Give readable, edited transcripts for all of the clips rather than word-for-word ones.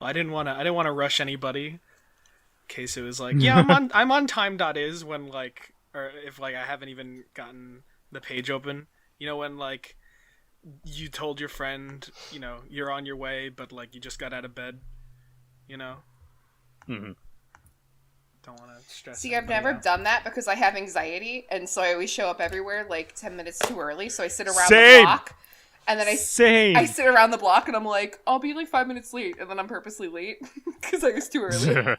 I didn't want to rush anybody in case it was like, yeah, I'm on time.is when like, or if like I haven't even gotten the page open. You know, when like you told your friend, you know, you're on your way, but like you just got out of bed. You know. Mm-hmm. Don't want to stress. See, I've never done that because I have anxiety, and so I always show up everywhere like 10 minutes too early. So I sit around the block, and then I sit around the block, and I'm like, I'll be like 5 minutes late, and then I'm purposely late because I was too early.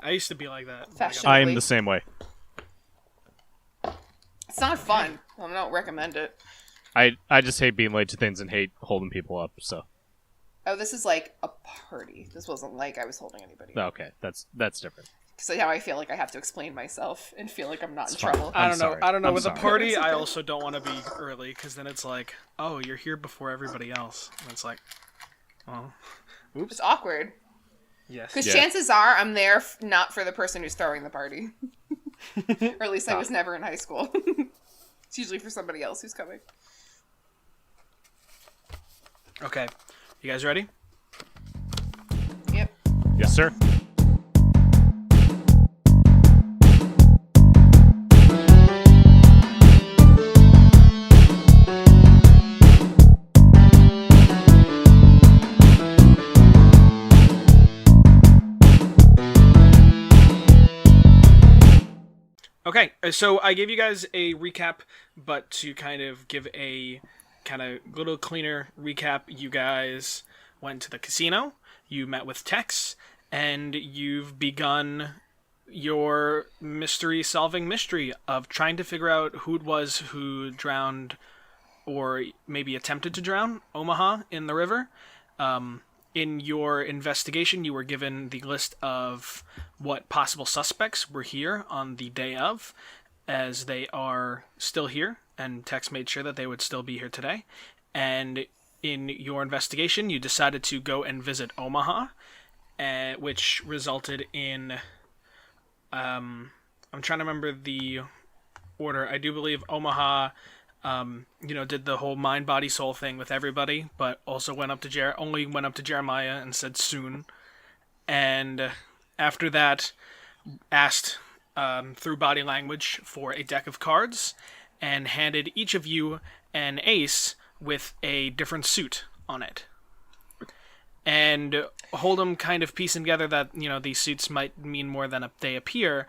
I used to be like that. I am the same way. It's not fun. I don't recommend it. I just hate being late to things and hate holding people up. So. Oh, this is like a party. This wasn't like I was holding anybody. Okay, that's different. So now I feel like I have to explain myself and feel like I'm not in trouble. I don't know. I'm With sorry. a party, I also don't want to be early because then it's like, oh, you're here before everybody else. And it's like, oh, oops. It's awkward. Yes. Because chances are I'm there not for the person who's throwing the party. Or at least I was never in high school. It's usually for somebody else who's coming. Okay. You guys ready? Yep. Yes, sir. Okay, so I gave you guys a recap, but to kind of give a kind of little cleaner recap, you guys went to the casino, you met with Tex, and you've begun your mystery-solving mystery of trying to figure out who it was who drowned, or maybe attempted to drown, Omaha in the river. In your investigation, you were given the list of what possible suspects were here on the day of, as they are still here, and Tex made sure that they would still be here today. And in your investigation, you decided to go and visit Omaha, which resulted in... I'm trying to remember the order. I do believe Omaha... did the whole mind, body, soul thing with everybody, but also only went up to Jeremiah and said soon. And after that, asked through body language for a deck of cards and handed each of you an ace with a different suit on it. And Hold'em kind of piecing together that, these suits might mean more than they appear.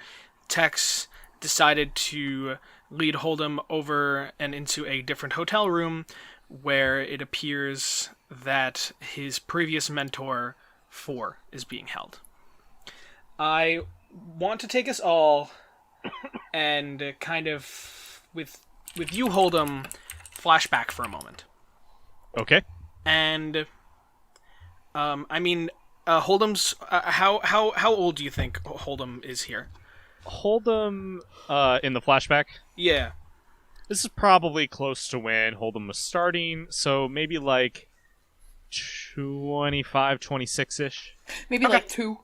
Tex decided to lead Hold'em over and into a different hotel room where it appears that his previous mentor, 4, is being held. I want to take us all and kind of, with you, Hold'em, flashback for a moment. Okay. And, Hold'em's, how old do you think Hold'em is here? Hold'em in the flashback? Yeah. This is probably close to when Hold'em was starting, so maybe like 25, 26-ish. Maybe like 2.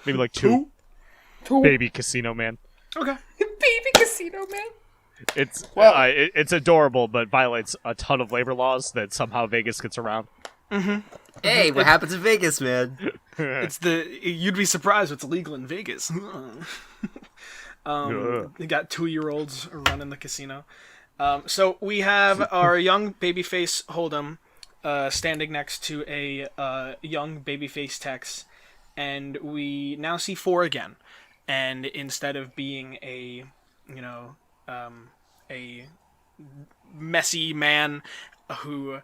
Maybe like 2. Baby Casino Man. Okay. Baby Casino Man. It's adorable, but violates a ton of labor laws that somehow Vegas gets around. Mm-hmm. Hey, what happens in Vegas, man? You'd be surprised what's legal in Vegas. You got 2-year-olds running the casino. So we have our young babyface Hold'em standing next to a young babyface Tex, and we now see 4 again. And instead of being a messy man who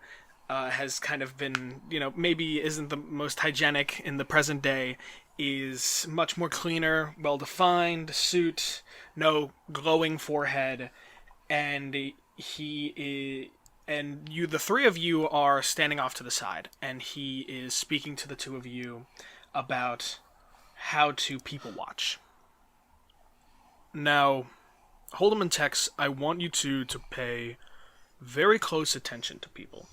has kind of been, maybe isn't the most hygienic in the present day, is much more cleaner, well-defined suit, no glowing forehead, and the 3 of you are standing off to the side, and he is speaking to the 2 of you about how to people watch. Now, Hold'em and Tex, I want you two to pay very close attention to people,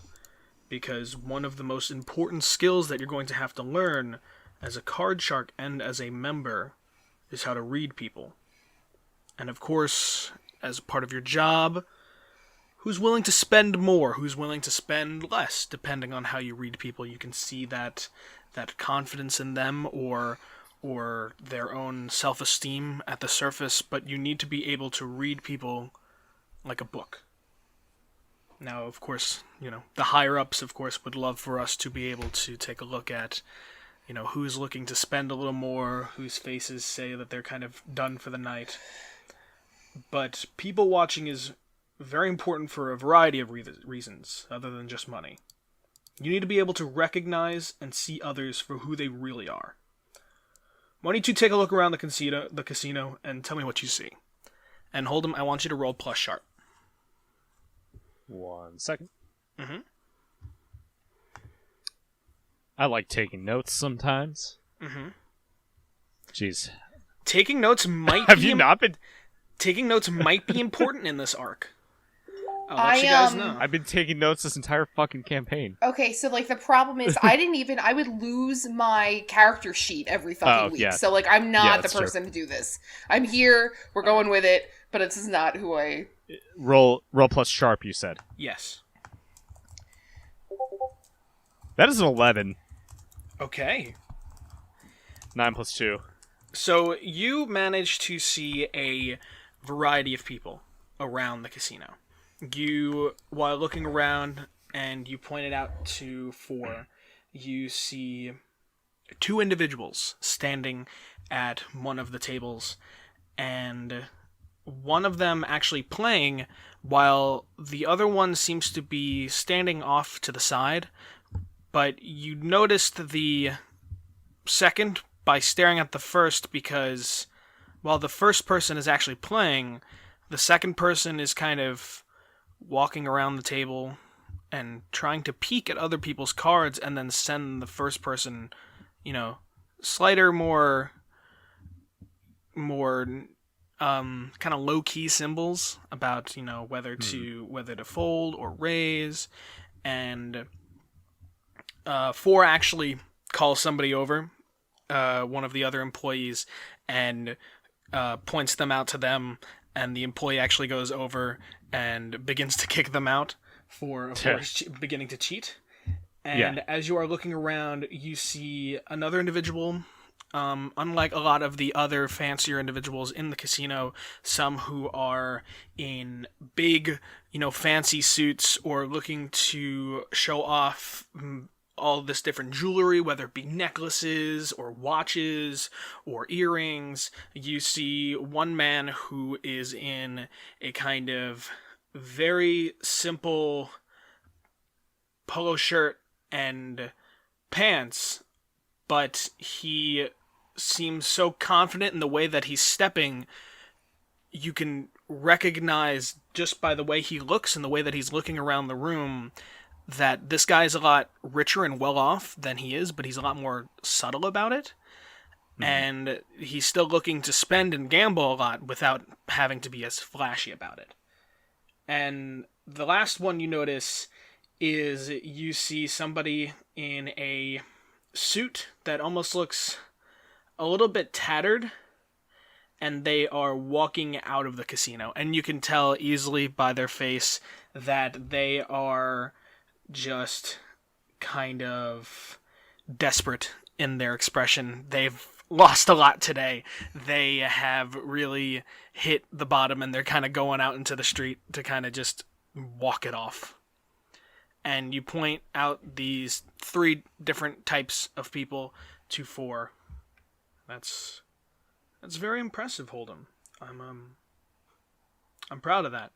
because one of the most important skills that you're going to have to learn as a card shark and as a member is how to read people. And of course, as part of your job, who's willing to spend more, who's willing to spend less, depending on how you read people. You can see that confidence in them or their own self-esteem at the surface, but you need to be able to read people like a book. Now, of course, the higher-ups, of course, would love for us to be able to take a look at, who's looking to spend a little more, whose faces say that they're kind of done for the night. But people watching is very important for a variety of reasons, other than just money. You need to be able to recognize and see others for who they really are. Why don't you take a look around the casino and tell me what you see? And Hold'em, I want you to roll plus sharp. 1 second. Mm-hmm. I like taking notes sometimes. Mm-hmm. Jeez. Taking notes might Have you not been... Taking notes might be important in this arc. I'll let you guys know. I've been taking notes this entire fucking campaign. Okay, so, the problem is I would lose my character sheet every fucking week. Yeah. So, I'm not the person to do this. I'm here, we're going with it, but this is not who I... Roll plus sharp, you said. Yes. That is an 11. Okay. 9 plus 2. So, you managed to see a variety of people around the casino. You, while looking around, and you pointed out to 4, you see 2 individuals standing at one of the tables, and one of them actually playing, while the other one seems to be standing off to the side. But you noticed the second by staring at the first, because while the first person is actually playing, the second person is kind of walking around the table and trying to peek at other people's cards and then send the first person, slighter, more kind of low-key symbols about, whether to fold or raise. And 4 actually calls somebody over, one of the other employees, and points them out to them, and the employee actually goes over and begins to kick them out for, of course, beginning to cheat. And as you are looking around, you see another individual, unlike a lot of the other fancier individuals in the casino, some who are in big, fancy suits or looking to show off all this different jewelry, whether it be necklaces or watches or earrings. You see one man who is in a kind of very simple polo shirt and pants, but he seems so confident in the way that he's stepping. You can recognize just by the way he looks and the way that he's looking around the room that this guy's a lot richer and well off than he is, but he's a lot more subtle about it. Mm-hmm. And he's still looking to spend and gamble a lot without having to be as flashy about it. And the last one you notice is you see somebody in a suit that almost looks a little bit tattered, and they are walking out of the casino. And you can tell easily by their face that they are just kind of desperate in their expression. They've lost a lot today. They have really hit the bottom, and they're kind of going out into the street to kind of just walk it off. And you point out these 3 different types of people to 4. That's very impressive, Hold'em. I'm proud of that.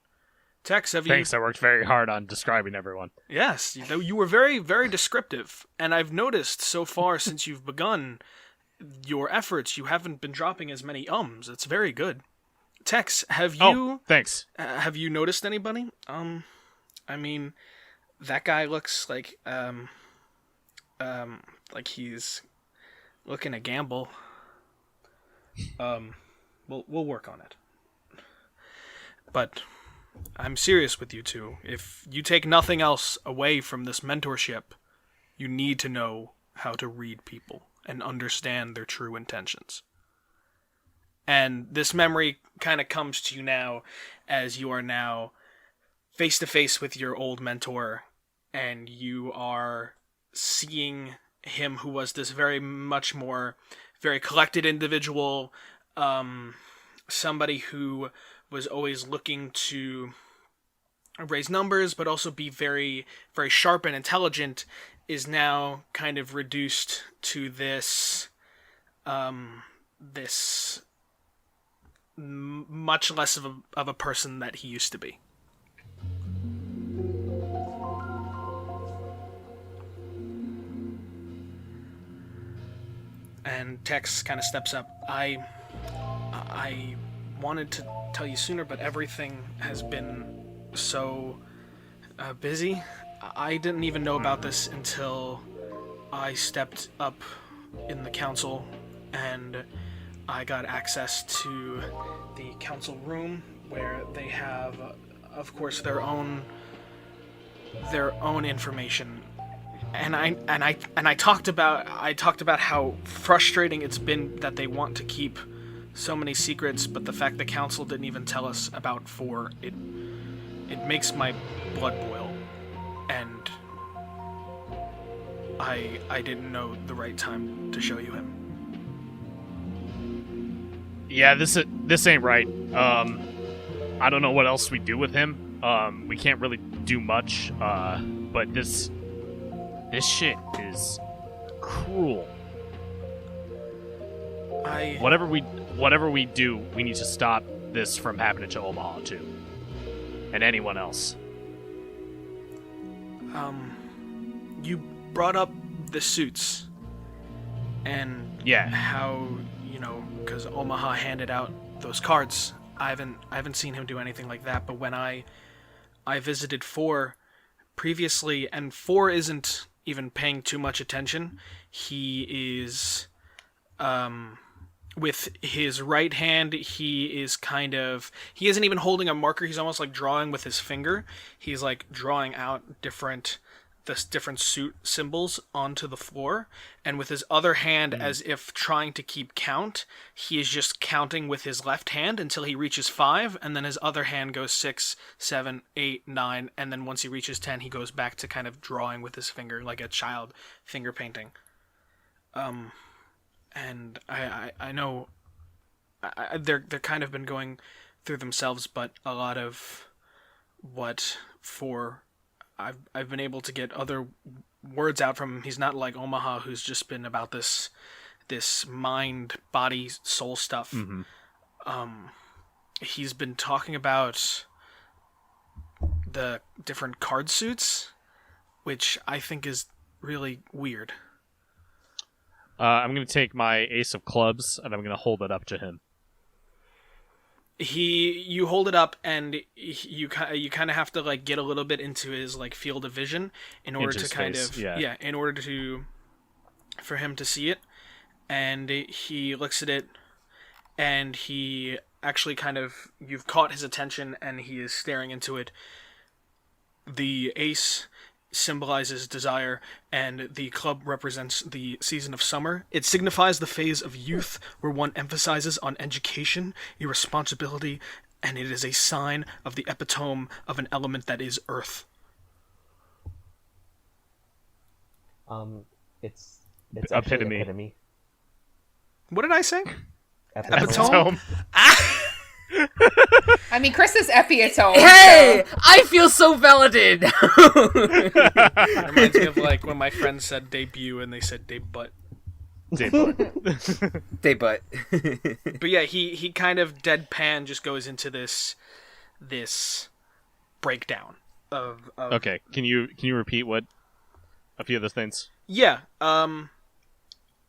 Tex, Thanks, I worked very hard on describing everyone. Yes, you were very, very descriptive. And I've noticed so far since you've begun your efforts, you haven't been dropping as many ums. It's very good. Tex, have you... Oh, thanks. Have you noticed anybody? I mean, that guy looks like he's looking to gamble. We'll work on it. But I'm serious with you two. If you take nothing else away from this mentorship, you need to know how to read people and understand their true intentions. And this memory kind of comes to you now as you are now face to face with your old mentor, and you are seeing him, who was this very collected individual, somebody who was always looking to raise numbers, but also be very, very sharp and intelligent, is now kind of reduced to this, much less of a person that he used to be. And Tex kind of steps up. I wanted to tell you sooner, but everything has been so busy. I didn't even know about this until I stepped up in the council, and I got access to the council room where they have, of course, their own information. And I talked about how frustrating it's been that they want to keep so many secrets, but the fact the council didn't even tell us about 4, it makes my blood boil, and I didn't know the right time to show you him. Yeah, this ain't right. I don't know what else we do with him. We can't really do much. But this shit is cruel. Whatever we do, we need to stop this from happening to Omaha too, and anyone else. You brought up the suits, and how, because Omaha handed out those cards. I haven't seen him do anything like that. But when I visited 4 previously, and 4 isn't even paying too much attention. He is, with his right hand, he isn't even holding a marker. He's almost like drawing with his finger. He's like drawing out different suit symbols onto the floor, and with his other hand, as if trying to keep count, he is just counting with his left hand until he reaches 5, and then his other hand goes 6, 7, 8, 9, and then once he reaches 10, he goes back to kind of drawing with his finger like a child finger painting. And I know they're kind of been going through themselves, but a lot of what for I've been able to get other words out from him. He's not like Omaha, who's just been about this mind, body, soul stuff. Mm-hmm. He's been talking about the different card suits, which I think is really weird. I'm going to take my ace of clubs, and I'm going to hold it up to him. You hold it up, and you kind of have to like get a little bit into his like field of vision in order to kind of in order for him to see it. And he looks at it, and he actually you've caught his attention, and he is staring into it. The ace symbolizes desire, and the club represents the season of summer. It signifies the phase of youth where one emphasizes on education, irresponsibility, and it is a sign of the epitome of an element that is earth. It's epitome. What did I say? Epitome. I mean, Chris is epiatome. Hey! So. I feel so validated! It reminds me of like when my friends said debut and they said debut. Debut. But yeah, he kind of deadpan just goes into this breakdown of Okay, can you repeat what a few of those things? Yeah.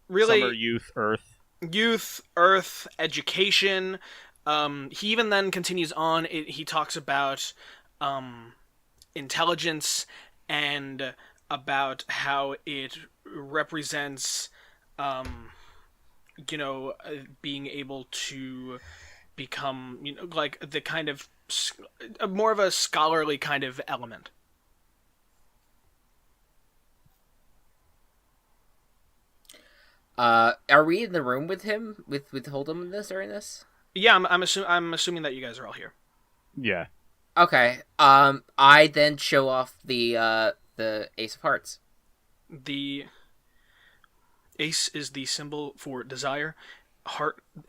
Really, summer, youth, earth, education. He even then continues on. He talks about intelligence and about how it represents, being able to become, like the kind of more of a scholarly kind of element. Are we in the room with him with Hold'em during this? Yeah, I'm assuming that you guys are all here. Yeah. Okay. I then show off the Ace of Hearts. The ace is the symbol for desire.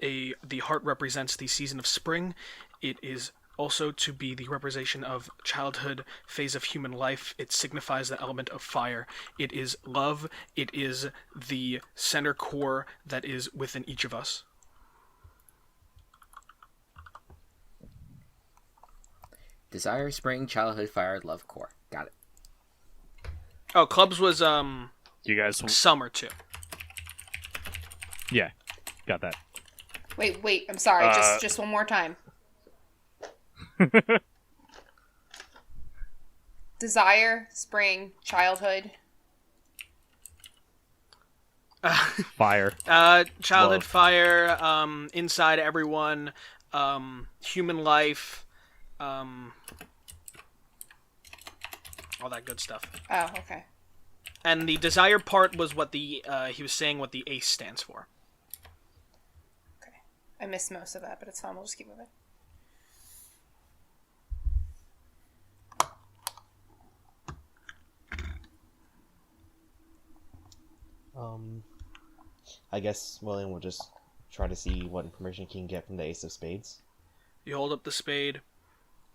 The heart represents the season of spring. It is also to be the representation of childhood phase of human life. It signifies the element of fire. It is love. It is the center core that is within each of us. Desire, spring, childhood, fire, love, core. Got it. Oh, clubs was You guys? summer too. Yeah, got that. Wait. I'm sorry. Just one more time. Desire, spring, childhood. Fire. Childhood, Love. fire, inside everyone, human life, all that good stuff. Oh, okay. And the desire part was what he was saying what the ace stands for. Okay. I missed most of that, but it's fine. We'll just keep moving. I guess William will just try to see what information he can get from the Ace of Spades. You hold up the spade.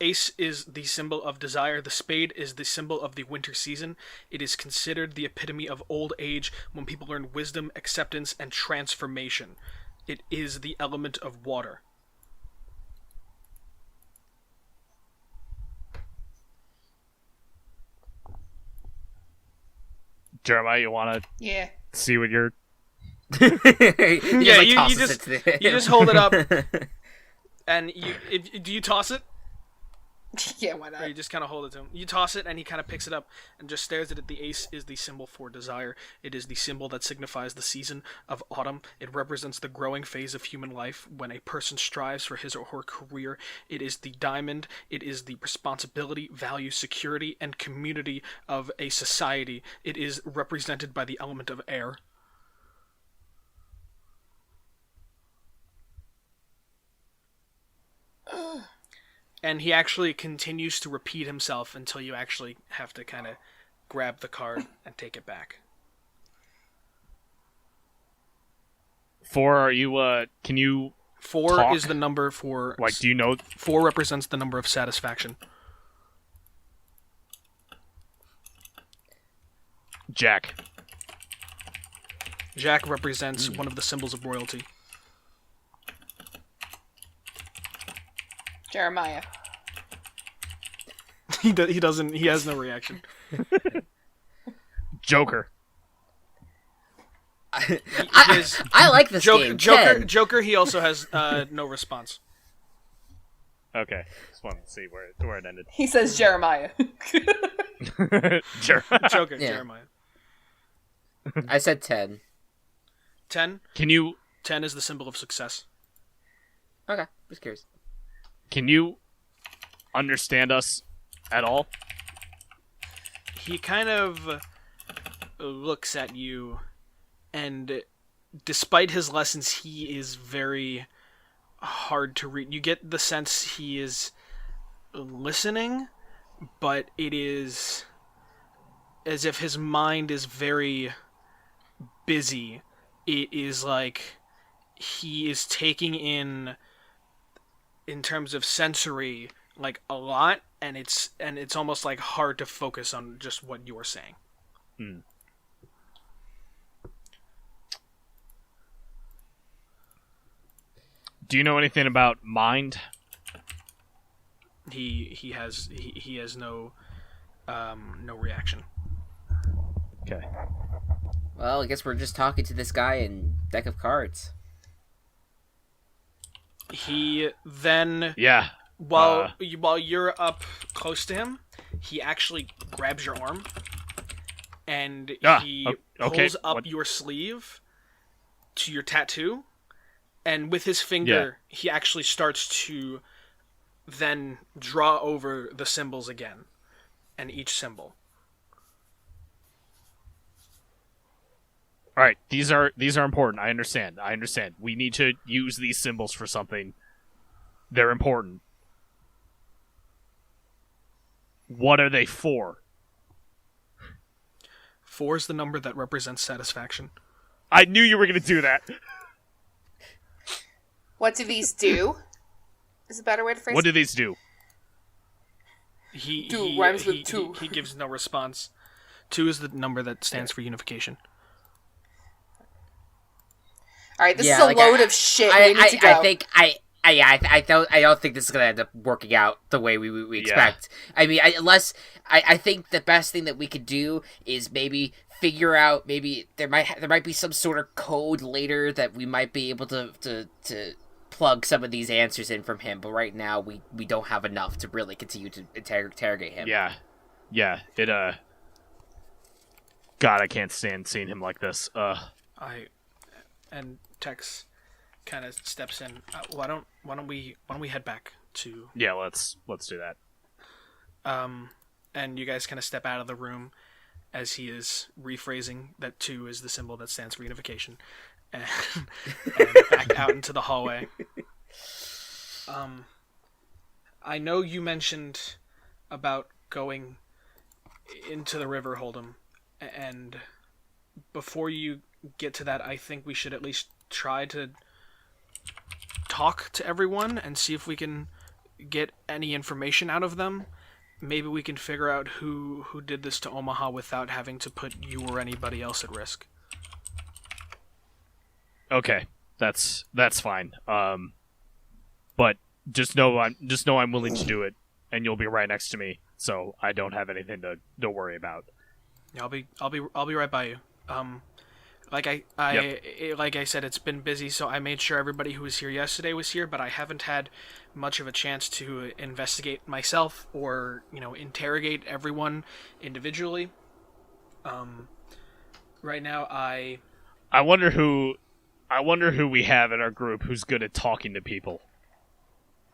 Ace is the symbol of desire. The spade is the symbol of the winter season. It is considered the epitome of old age when people learn wisdom, acceptance, and transformation. It is the element of water. Jeremiah, you want to Yeah. see what you're... Yeah, you tosses you just hold it up, and do you toss it? Yeah, why Or not? you just kind of hold it to him. You toss it, and he kind of picks it up and just stares at it. The ace is the symbol for desire. It is the symbol that signifies the season of autumn. It represents the growing phase of human life when a person strives for his or her career. It is the diamond. It is the responsibility, value, security, and community of a society. It is represented by the element of air. And he actually continues to repeat himself until you actually have to kind of grab the card and take it back. 4, are you, can you... 4 talk? is the number for... Like, do you know... 4 represents the number of satisfaction. Jack. Jack represents one of the symbols of royalty. Jeremiah. He doesn't... He has no reaction. Joker. I like this game. Joker, he also has no response. Okay. Just wanted to see where it ended. He says Jeremiah. Joker, Yeah. Jeremiah. I said 10. 10? Can you 10 is the symbol of success. Okay, just curious. Can you understand us at all? He kind of looks at you, and despite his lessons, he is very hard to read. You get the sense he is listening, but it is as if his mind is very busy. It is like he is taking in terms of sensory, like a lot, and it's almost like hard to focus on just what you're saying. Do you know anything about mind? He has no reaction. Okay. Well, I guess we're just talking to this guy in deck of cards. He then, Yeah. while you're up close to him, he actually grabs your arm, and he okay. pulls up What? your sleeve to your tattoo, and with his finger, he actually starts to then draw over the symbols again, and each symbol. All right, these are important. I understand. We need to use these symbols for something. They're important. what are they for? 4 is the number that represents satisfaction. I knew you were going to do that. What do these do? Is a better way to phrase What it. do these do? He rhymes with two. He gives no response. 2 is the number that stands for unification. All right, this is a load of shit. We need to go. I don't think this is gonna end up working out the way we expect. I mean, I think the best thing that we could do is maybe figure out, maybe there might be some sort of code later that we might be able to plug some of these answers in from him. But right now we don't have enough to really continue to interrogate him. Yeah. It God, I can't stand seeing him like this. And Tex kind of steps in. Why don't we head back to? Yeah, let's do that. And you guys kind of step out of the room as he is rephrasing that 2 is the symbol that stands for unification, and back out into the hallway. I know you mentioned about going into the river, Hold'em, and before you get to that, I think we should at least try to talk to everyone and see if we can get any information out of them. Maybe we can figure out who did this to Omaha without having to put you or anybody else at risk. Okay, that's fine. But just know I'm willing to do it, and you'll be right next to me, so I don't have anything to worry about. I'll be right by you. Like I said, it's been busy, so I made sure everybody who was here yesterday was here, but I haven't had much of a chance to investigate myself or, interrogate everyone individually. Right now I wonder who we have in our group who's good at talking to people.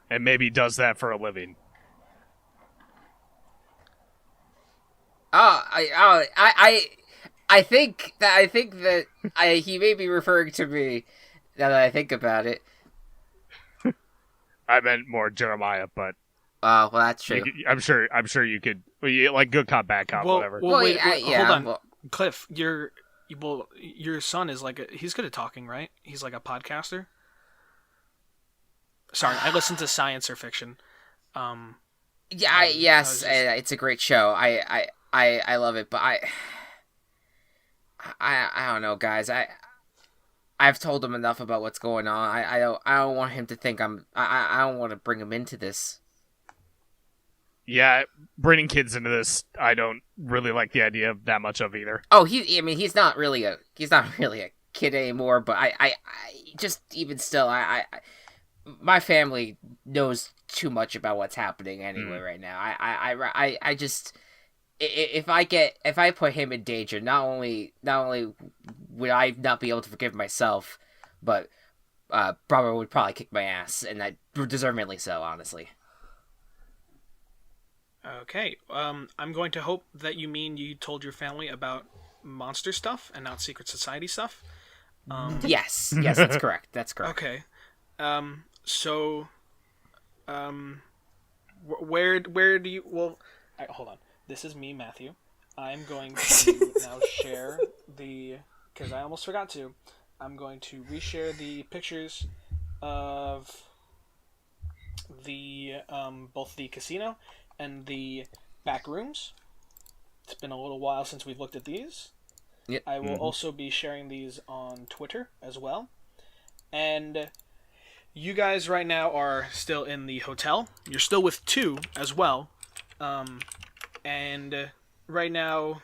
And maybe does that for a living. I think that he may be referring to me. Now that I think about it. I meant more Jeremiah, but well, that's true. I'm sure you could, like, good cop, bad cop, whatever. Well, wait, yeah, hold on, well, Cliff. Your son is he's good at talking, right? He's like a podcaster. Sorry, I listen to science or fiction. Yes, it's a great show. I love it, but I don't know, guys. I've told him enough about what's going on. I don't want him to think I don't want to bring him into this. Yeah, bringing kids into this, I don't really like the idea of that much of either. Oh, he's not really a kid anymore. But I just, even still, my family knows too much about what's happening anyway right now. I just, if I put him in danger, not only would I not be able to forgive myself, but Brother would probably kick my ass, and I deservedly so, honestly. Okay, I'm going to hope that you mean you told your family about monster stuff and not secret society stuff. Yes, that's correct. That's correct. Okay, so, where do you? Well, hold on. This is me, Matthew. I'm going to now share because I almost forgot to. I'm going to reshare the pictures of the both the casino and the back rooms. It's been a little while since we've looked at these. Yep. I will also be sharing these on Twitter as well. And you guys right now are still in the hotel. You're still with 2 as well. And right now,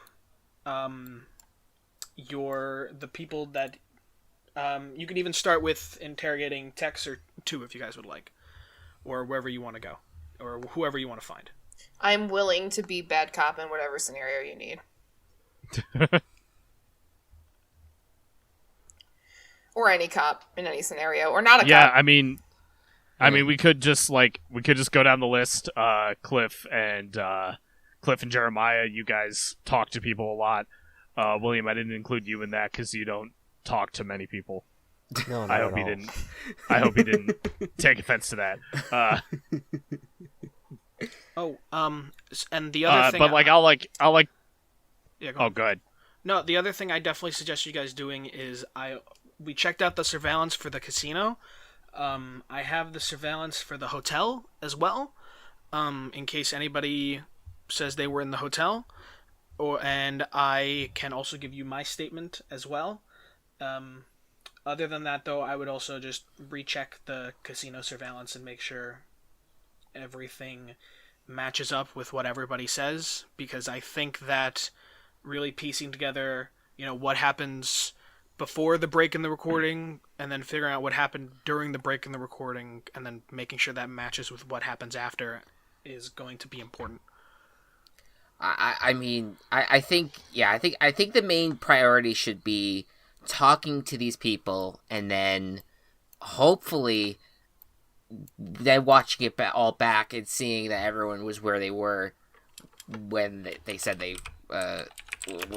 you're the people that you can even start with interrogating Tex or 2 if you guys would like, or wherever you want to go, or whoever you want to find. I'm willing to be bad cop in whatever scenario you need. Or any cop in any scenario, or not a cop. Yeah, I mean, we could just go down the list. Cliff and Jeremiah, you guys talk to people a lot. William, I didn't include you in that because you don't talk to many people. No, I hope you didn't take offense to that. Oh, and the other thing, but like I'll yeah, go oh on. good. No, the other thing I definitely suggest you guys doing is we checked out the surveillance for the casino. I have the surveillance for the hotel as well, in case anybody says they were in the hotel, and I can also give you my statement as well. Other than that, though, I would also just recheck the casino surveillance and make sure everything matches up with what everybody says, because I think that really piecing together, what happens before the break in the recording and then figuring out what happened during the break in the recording and then making sure that matches with what happens after is going to be important. I mean, I think the main priority should be talking to these people and then hopefully then watching it all back and seeing that everyone was where they were when they said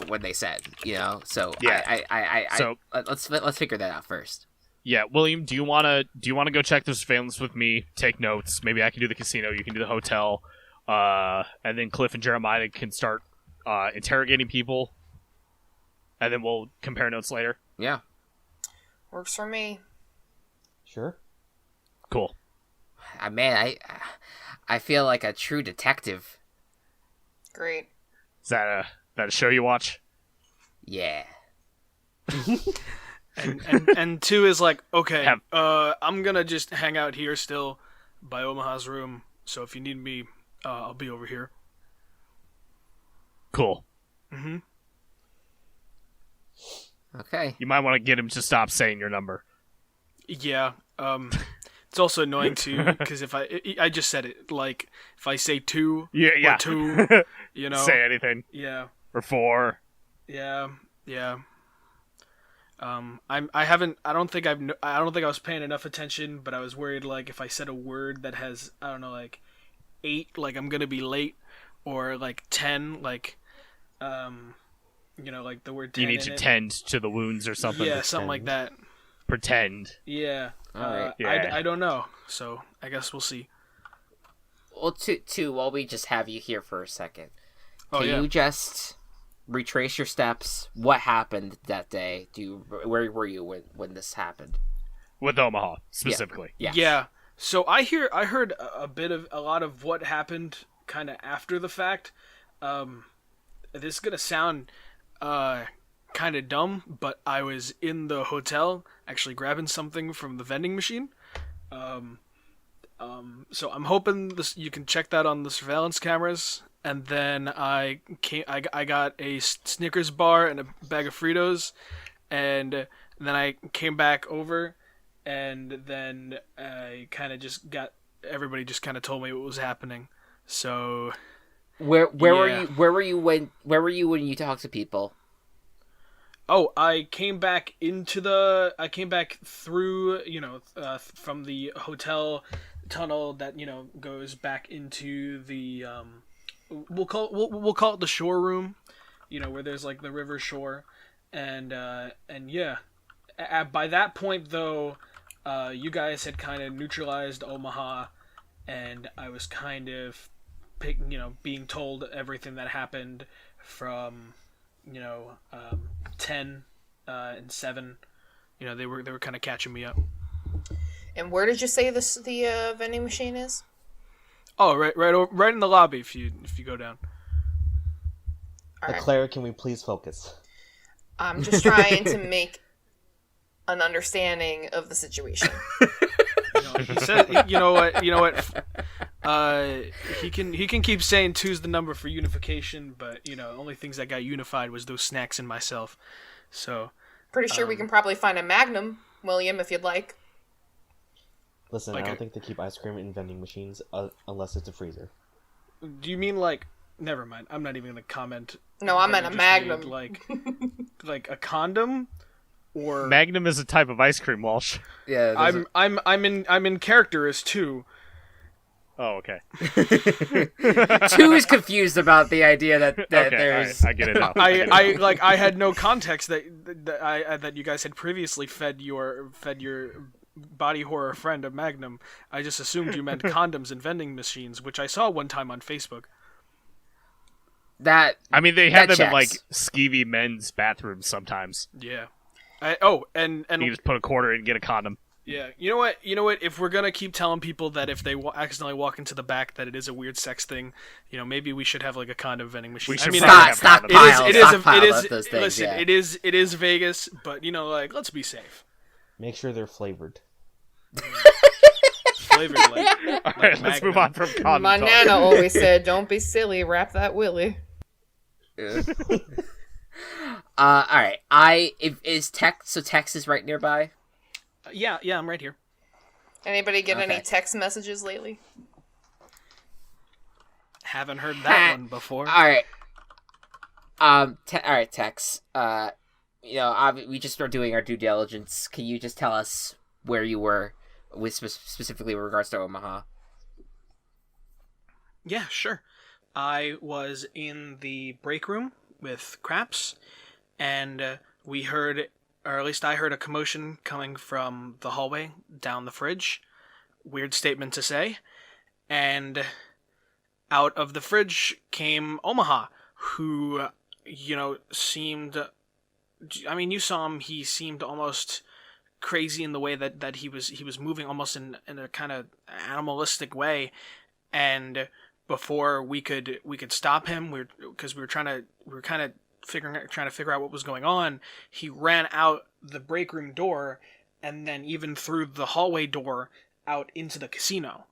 when they said, so yeah. So let's figure that out first. Yeah, William, do you wanna go check the surveillance with me? Take notes. Maybe I can do the casino. You can do the hotel. And then Cliff and Jeremiah can start interrogating people, and then we'll compare notes later. Yeah, works for me. Sure. Cool. Man, I feel like a true detective. Great. Is that a show you watch? Yeah. and 2 is like, okay, I'm gonna just hang out here still by Omaha's room. So if you need me, I'll be over here. Cool. Mm-hmm. Okay. You might want to get him to stop saying your number. Yeah. It's also annoying too because if I just said it, like if I say 2 yeah. or 2, say anything. Yeah. Or 4. Yeah. I don't think I was paying enough attention, but I was worried like if I said a word that has, I don't know, like 8, like I'm gonna be late, or like 10, like like the word 10 you need to tend to the wounds or something. Yeah, something like that. Pretend. Yeah. Alright. Yeah. I don't know, so I guess we'll see. Well, two, while we just have you here for a second, Oh, can yeah. you just retrace your steps? What happened that day? Where were you when this happened? With Omaha, specifically. Yes. Yeah. So I heard a lot of what happened kind of after the fact. This is gonna sound kind of dumb, but I was in the hotel actually grabbing something from the vending machine. So I'm hoping you can check that on the surveillance cameras. And then I got a Snickers bar and a bag of Fritos, and then I came back over, and then I kind of just everybody just kind of told me what was happening. So Where Yeah. were you when you talked to people? Oh, I came back through, from the hotel tunnel that, goes back into the, we'll call it the shore room, where there's like the river shore. And yeah, by that point though, you guys had kind of neutralized Omaha, and I was kind of being told everything that happened from, 10 and 7. They were kind of catching me up. And where did you say the vending machine is? Oh, right in the lobby if you go down. All right. Claire, can we please focus? I'm just trying to make an understanding of the situation. He said, you know what? He can keep saying 2's the number for unification, but only things that got unified was those snacks and myself. So Pretty sure we can probably find a Magnum, William, if you'd like. Listen, Like I don't think they keep ice cream in vending machines unless it's a freezer. do you mean like? Never mind. I'm not even gonna comment. No, I meant a Just Magnum. made, like a condom, or Magnum is a type of ice cream, Walsh. Yeah, I'm in character as 2. Oh, okay. 2 is confused about the idea that Okay, there's. alright, I get it now. I had no context that you guys had previously fed your body horror friend of Magnum. I just assumed you meant condoms and vending machines, which I saw one time on Facebook. That I mean, they have that them in checks. like skeevy men's bathrooms sometimes. Yeah. And You just put a quarter in and get a condom. yeah, you know what? If we're gonna keep telling people that if they accidentally walk into the back that it is a weird sex thing, maybe we should have like a condom vending machine. We should Stockpile it is. those things. Listen, Yeah. it is Vegas, but like let's be safe. Make sure they're flavored. Flavored like All right, let's move on from condom My talk. nana always said, "Don't be silly, wrap that willy." All right. Is Tex is right nearby. Yeah, I'm right here. Anybody get any Okay. text messages lately? Haven't heard that one before. All right. All right, Tex. We just started doing our due diligence. Can you just tell us where you were, with specifically with regards to Omaha? Yeah, sure. I was in the break room with Craps, and we heard, or at least I heard, a commotion coming from the hallway down the fridge. Weird statement to say. And out of the fridge came Omaha, who, seemed... I mean, you saw him, he seemed almost crazy in the way that he was moving almost in a kind of animalistic way, and before we could stop him, because we were trying to figure out what was going on, he ran out the break room door and then even through the hallway door out into the casino,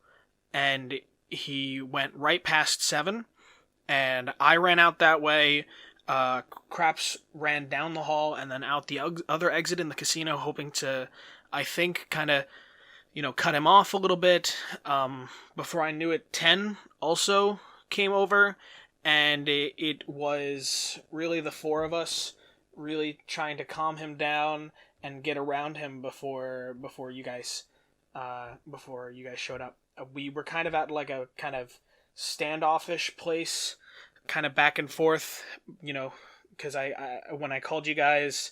and he went right past 7, and I ran out that way. Craps ran down the hall and then out the other exit in the casino, hoping to, I think, kind of, cut him off a little bit. Before I knew it, 10 also came over, and it was really the 4 of us really trying to calm him down and get around him before you guys showed up. We were kind of at like a kind of standoffish place, kind of back and forth, because I when I called you guys,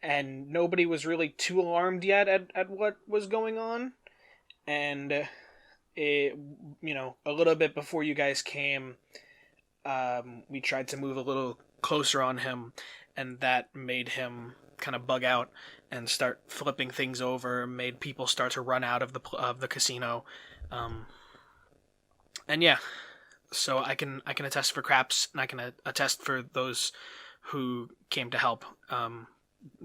and nobody was really too alarmed yet at what was going on, and it, a little bit before you guys came, we tried to move a little closer on him, and that made him kind of bug out and start flipping things over, made people start to run out of the casino, and yeah. So I can attest for Craps, and I can attest for those who came to help,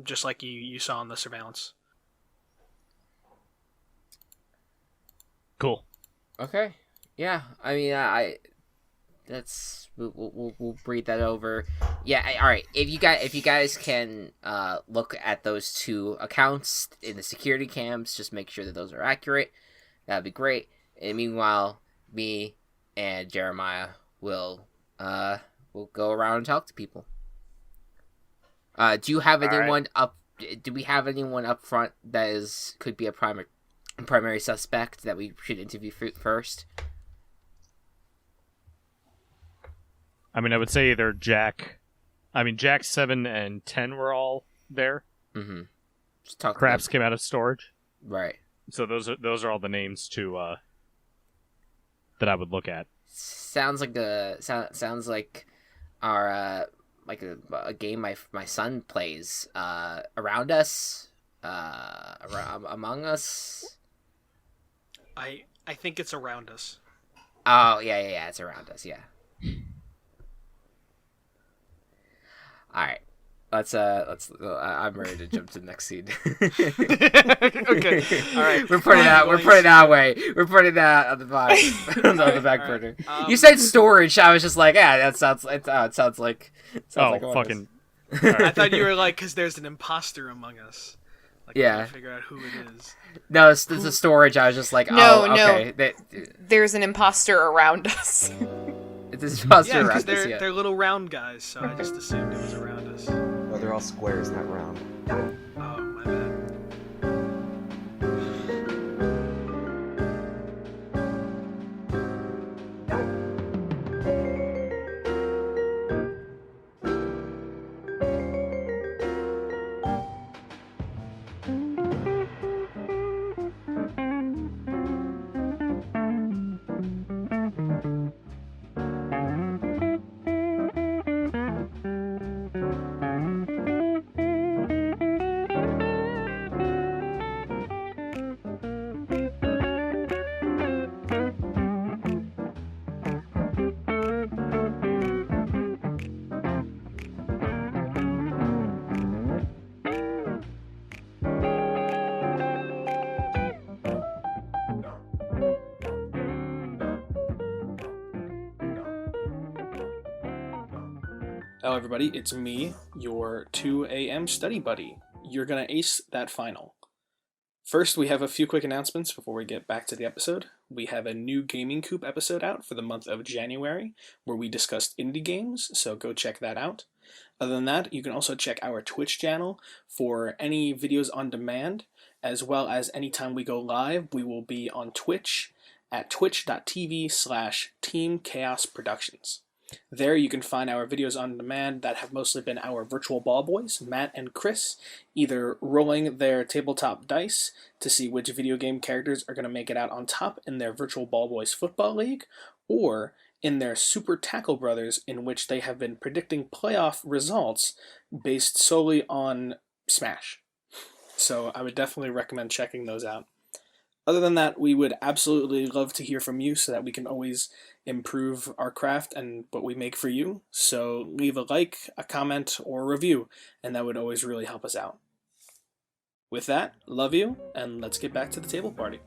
just like you saw in the surveillance. Cool. Okay. Yeah. I mean, that's we'll breathe that over. Yeah. All right. If you guys can look at those 2 accounts in the security cams, just make sure that those are accurate. That'd be great. And meanwhile, me and Jeremiah will go around and talk to people. Do you have anyone up? Do we have anyone up front that could be a primary suspect that we should interview first? I mean, I would say either Jack. I mean, Jack 7 and 10 were all there. Mm-hmm. Just talk. Craps came out of storage. Right. So those are all the names to that I would look at. Sounds like our like a game my son plays. Around us, among us. I think it's around us. Oh yeah, it's around us. Yeah. All right. Let's. I'm ready to jump to the next scene. Okay. All right. We're putting it that way. We're putting that on the back burner. You said storage. I was just like, yeah, that sounds. It sounds like. Like fucking. I thought you were like, because there's an imposter among us. Like, Yeah. Figure out who it is. No, it's the storage. I was just like, No, okay. There's an imposter around us. It's an imposter Yeah, around because us. Yeah. they're little round guys, so I just assumed it was around us. Well, they're all squares, not round. Oh, my bad. Hello, everybody. It's me, your 2 a.m. study buddy. You're going to ace that final. First, we have a few quick announcements before we get back to the episode. We have a new Gaming Coop episode out for the month of January, where we discussed indie games, so go check that out. Other than that, you can also check our Twitch channel for any videos on demand, as well as anytime we go live, we will be on Twitch at twitch.tv/Team Chaos Productions. There you can find our videos on demand that have mostly been our virtual ball boys, Matt and Chris, either rolling their tabletop dice to see which video game characters are going to make it out on top in their virtual ball boys football league, or in their Super Tackle Brothers, in which they have been predicting playoff results based solely on Smash. So I would definitely recommend checking those out. Other than that, we would absolutely love to hear from you so that we can always improve our craft and what we make for you. So leave a like, a comment, or a review, and that would always really help us out. With that, love you, and let's get back to the table party.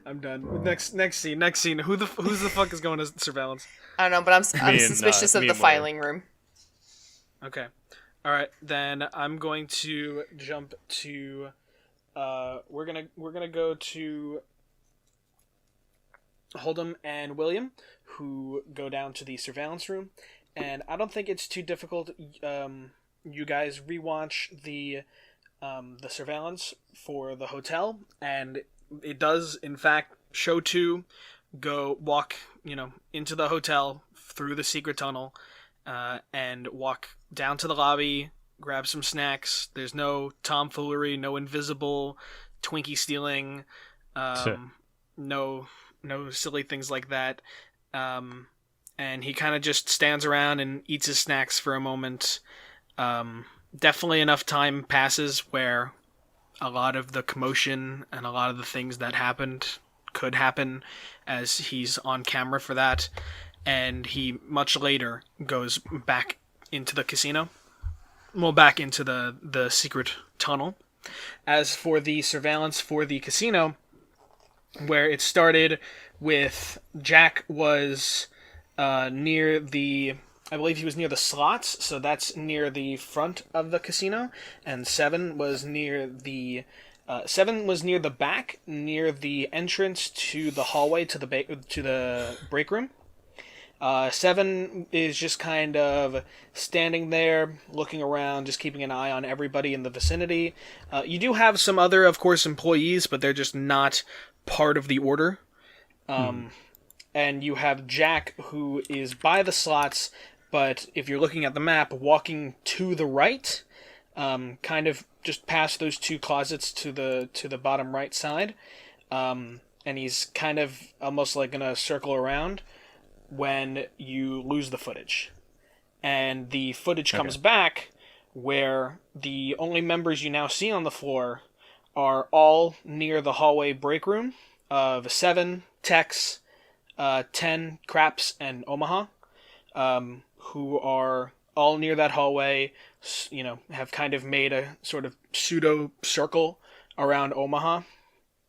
I'm done. Next scene. Who's the fuck is going to surveillance? I don't know, but I'm suspicious of the filing room. Okay. All right, then I'm going to jump to. We're gonna go to Hold'em and William, who go down to the surveillance room, and I don't think it's too difficult. You guys rewatch the surveillance for the hotel, and it does in fact show two go walk into the hotel through the secret tunnel, and walk down to the lobby, grab some snacks. There's no tomfoolery, no invisible Twinkie stealing, no silly things like that. And he kind of just stands around and eats his snacks for a moment. Definitely enough time passes where a lot of the commotion and a lot of the things that happened could happen as he's on camera for that. And he, much later, goes back into the casino. Well, back into the secret tunnel. As for the surveillance for the casino, where it started with Jack was near the... I believe he was near the slots, so that's near the front of the casino, and Seven was near the back, near the entrance to the hallway to the break room. Seven is just kind of standing there, looking around, just keeping an eye on everybody in the vicinity. You do have some other, of course, employees, but they're just not part of the order. And you have Jack, who is by the slots, but if you're looking at the map, walking to the right, kind of just past those two closets to the bottom right side, and he's kind of almost like gonna circle around when you lose the footage. And the footage comes back where the only members you now see on the floor are all near the hallway break room of 7, Tex, 10, Craps, and Omaha, who are all near that hallway, have kind of made a sort of pseudo circle around Omaha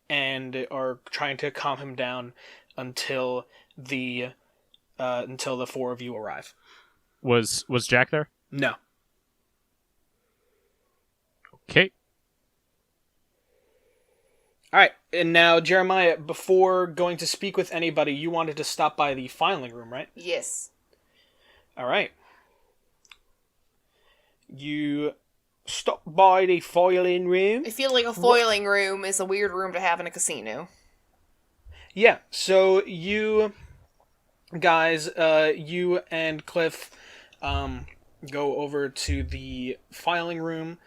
and are trying to calm him down until the four of you arrive. Was Jack there? No. Okay. All right, and now Jeremiah, before going to speak with anybody, you wanted to stop by the filing room, right? Yes. All right. You stop by the filing room. I feel like a foiling room is a weird room to have in a casino. Yeah, so you guys, you and Cliff, go over to the filing room.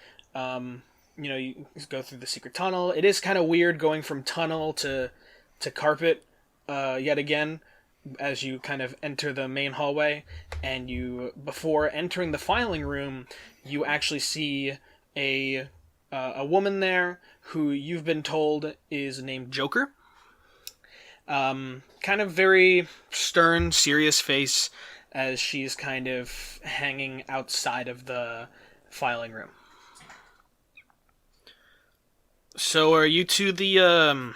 You go through the secret tunnel. It is kind of weird going from tunnel to carpet, yet again, as you kind of enter the main hallway. And before entering the filing room, you actually see a woman there who you've been told is named Joker. Kind of very stern, serious face as she's kind of hanging outside of the filing room. So are you two the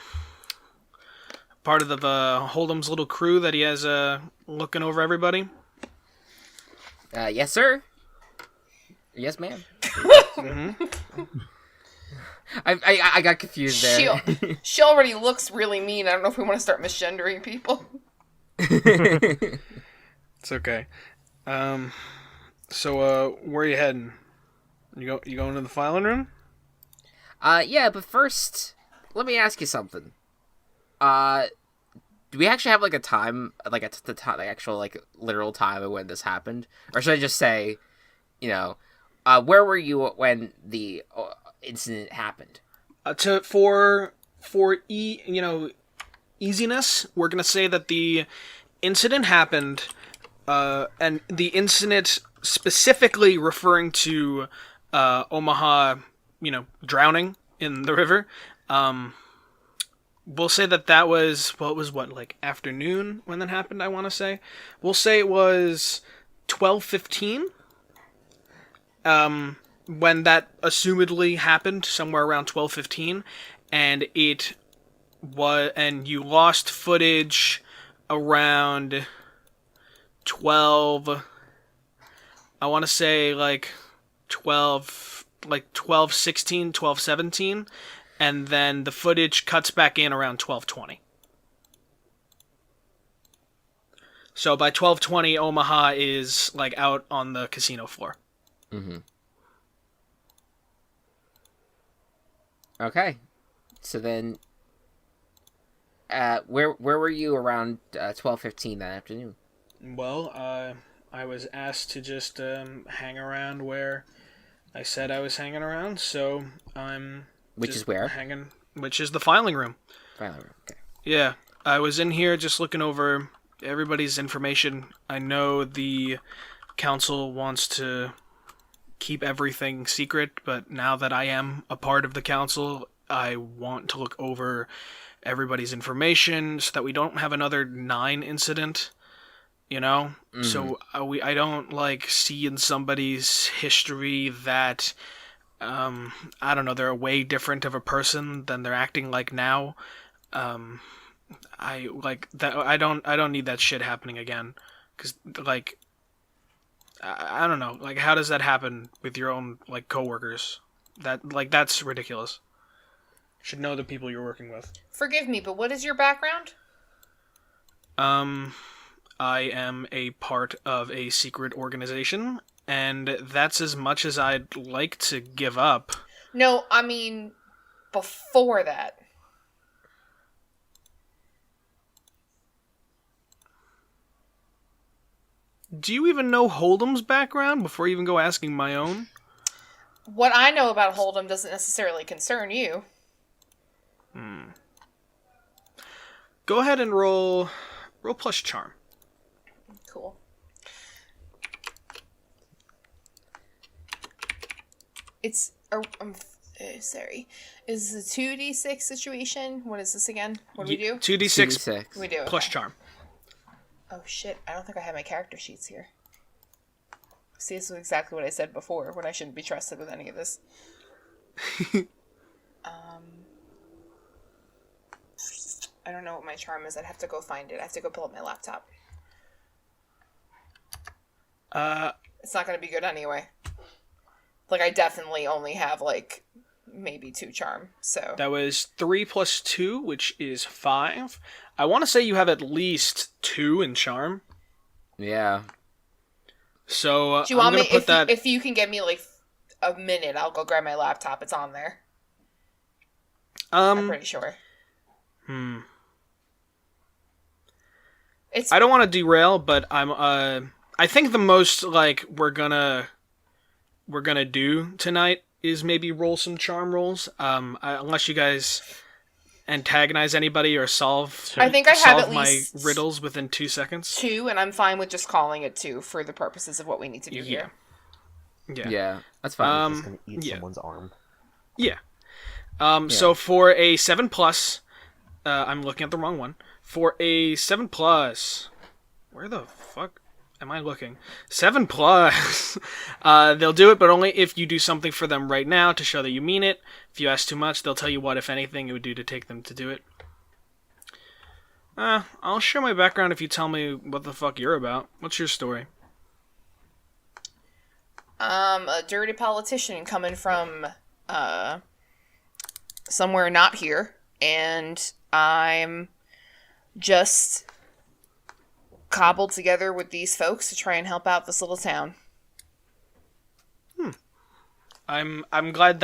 part of the Hold'em's little crew that he has looking over everybody? Yes, sir. Yes, ma'am. Mm-hmm. I got confused there. She already looks really mean. I don't know if we want to start misgendering people. It's okay. So where are you heading? You going to the filing room? Yeah, but first, let me ask you something. Do we actually have like a time, like the actual like literal time of when this happened, or should I just say, where were you when the incident happened? For easiness, we're gonna say that the incident happened, and the incident specifically referring to Omaha, drowning in the river. We'll say that was like afternoon when that happened. I want to say, we'll say it was 12:15. When that assumedly happened, somewhere around 12:15, and you lost footage around 12. I want to say like 12:16, 12:17, and then the footage cuts back in around 12:20. So by 12:20, Omaha is like out on the casino floor. Mm-hmm. Okay, so then, where were you around 12:15 that afternoon? Well, I was asked to just hang around where I said I was hanging around, so I'm. Which is where? Which is the filing room. Filing room. Okay. Yeah, I was in here just looking over everybody's information. I know the council wants to keep everything secret, but now that I am a part of the council, I want to look over everybody's information so that we don't have another 9 incident, Mm-hmm. So I don't like see in somebody's history that I don't know, they're way different of a person than they're acting like now. I like that. I don't need that shit happening again, because like I don't know, like how does that happen with your own like coworkers? That's ridiculous. You should know the people you're working with. Forgive me, but what is your background? I am a part of a secret organization, and that's as much as I'd like to give up. No, I mean before that. Do you even know Hold'em's background before you even go asking my own? What I know about Hold'em doesn't necessarily concern you. Go ahead and roll plus charm. Cool. It's sorry. Is this a 2d6 situation? What is this again? What do we do? 2d6 We do plus okay. charm. Oh shit, I don't think I have my character sheets here. See, this is exactly what I said before, when I shouldn't be trusted with any of this. I don't know what my charm is. I'd have to go find it. I have to go pull up my laptop. It's not going to be good anyway. Like, I definitely only have, like, maybe 2 charm. So That was 3 plus 2, which is 5. I want to say you have at least 2 in charm. Yeah. So do you want I'm me gonna put that. if you can give me like a minute, I'll go grab my laptop. It's on there. I'm pretty sure. It's I don't want to derail, but I think the most like we're gonna do tonight is maybe roll some charm rolls. Unless you guys antagonize anybody or solve I think I have at my least riddles within 2 seconds. 2, and I'm fine with just calling it 2 for the purposes of what we need to do here. Yeah. That's fine. Just gonna eat someone's arm. Yeah. So for a 7 plus, I'm looking at the wrong one. For a 7 plus, where the fuck am I looking? 7 plus. They'll do it, but only if you do something for them right now to show that you mean it. If you ask too much, they'll tell you what, if anything, it would do to take them to do it. I'll share my background if you tell me what the fuck you're about. What's your story? A dirty politician coming from somewhere not here, and I'm just cobbled together with these folks to try and help out this little town. I'm glad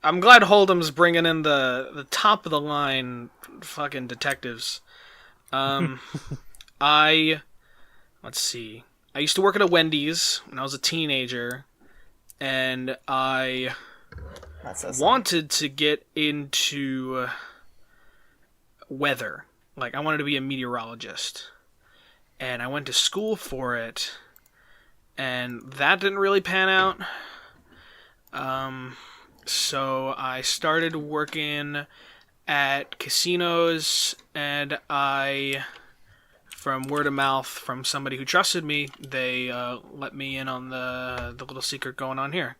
Hold'em's bringing in the top of the line fucking detectives. Let's see. I used to work at a Wendy's when I was a teenager, and I wanted to get into weather. Like, I wanted to be a meteorologist. And I went to school for it, and that didn't really pan out. So I started working at casinos, and from word of mouth from somebody who trusted me, they let me in on the little secret going on here.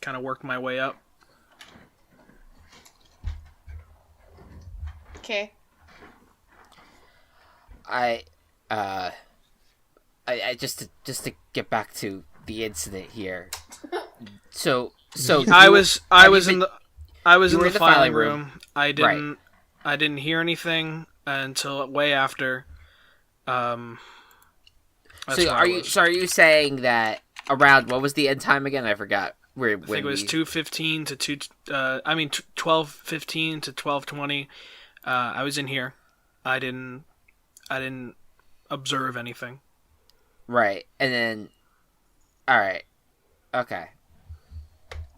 Kind of worked my way up. Okay. I just to get back to the incident here. So I was in the filing room. room. I didn't hear anything until way after. So are you saying that around, what was the end time again? I forgot. I think it was 2:15 to 12:15 to 12:20. I was in here. I didn't observe anything. Right, and then, all right, okay,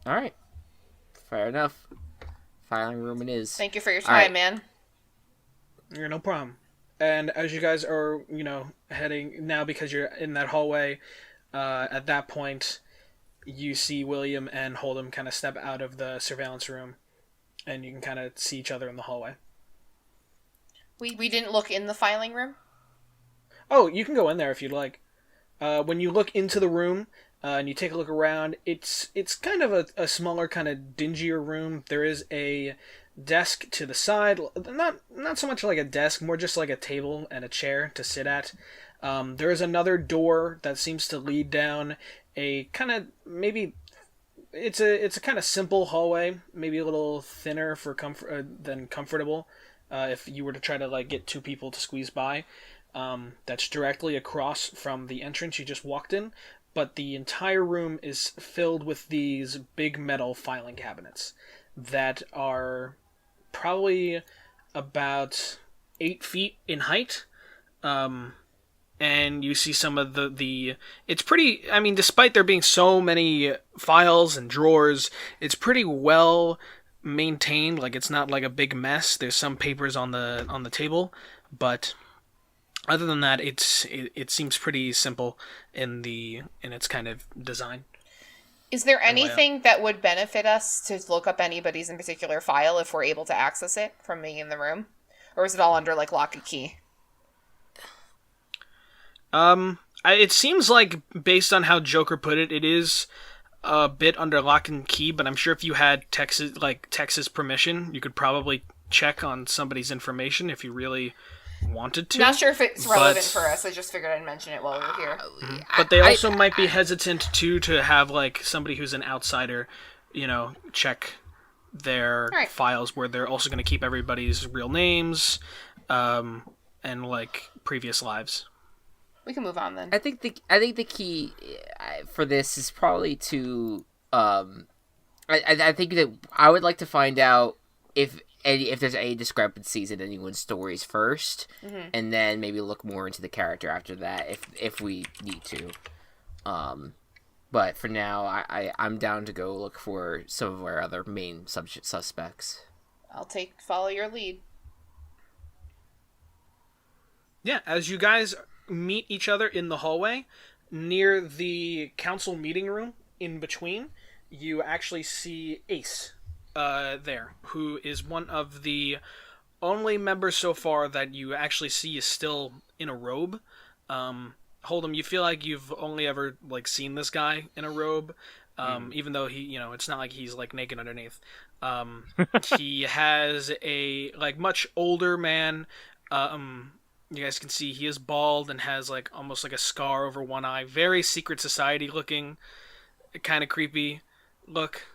all right, fair enough. Filing room it is. Thank you for your time, man. Yeah, no problem. And as you guys are, heading now, because you're in that hallway, at that point, you see William and Hold'em kind of step out of the surveillance room, and you can kind of see each other in the hallway. We didn't look in the filing room? Oh, you can go in there if you'd like. When you look into the room, and you take a look around, it's kind of a smaller, kind of dingier room. There is a desk to the side, not so much like a desk, more just like a table and a chair to sit at. There is another door that seems to lead down a kind of, maybe it's a kind of simple hallway, maybe a little thinner for comfort than comfortable. If you were to try to like get 2 people to squeeze by, that's directly across from the entrance you just walked in. But the entire room is filled with these big metal filing cabinets that are probably about 8 feet in height. And you see some of the it's pretty, I mean, despite there being so many files and drawers, it's pretty well maintained. Like, it's not like a big mess. There's some papers on the table, but other than that, it seems pretty simple in its kind of design. Is there anything that would benefit us to look up anybody's in particular file if we're able to access it from being in the room? Or is it all under, like, lock and key? It seems like, based on how Joker put it, it is a bit under lock and key, but I'm sure if you had Texas permission, you could probably check on somebody's information if you really wanted to. Not sure if it's relevant but- for us. I just figured I'd mention it while we were here. But they also might be hesitant too to have like somebody who's an outsider, check their Right. files where they're also going to keep everybody's real names, and like previous lives. We can move on then. I think the key for this is probably to I think that I would like to find out if there's any discrepancies in anyone's stories first, and then maybe look more into the character after that if we need to. But for now, I'm down to go look for some of our other main suspects. I'll follow your lead. Yeah, as you guys meet each other in the hallway near the council meeting room, in between, you actually see Ace there, who is one of the only members so far that you actually see is still in a robe. Hold'em, you feel like you've only ever like seen this guy in a robe, even though he, it's not like he's like naked underneath. He has a like much older man. You guys can see he is bald and has like almost like a scar over one eye. Very secret society looking, kind of creepy look,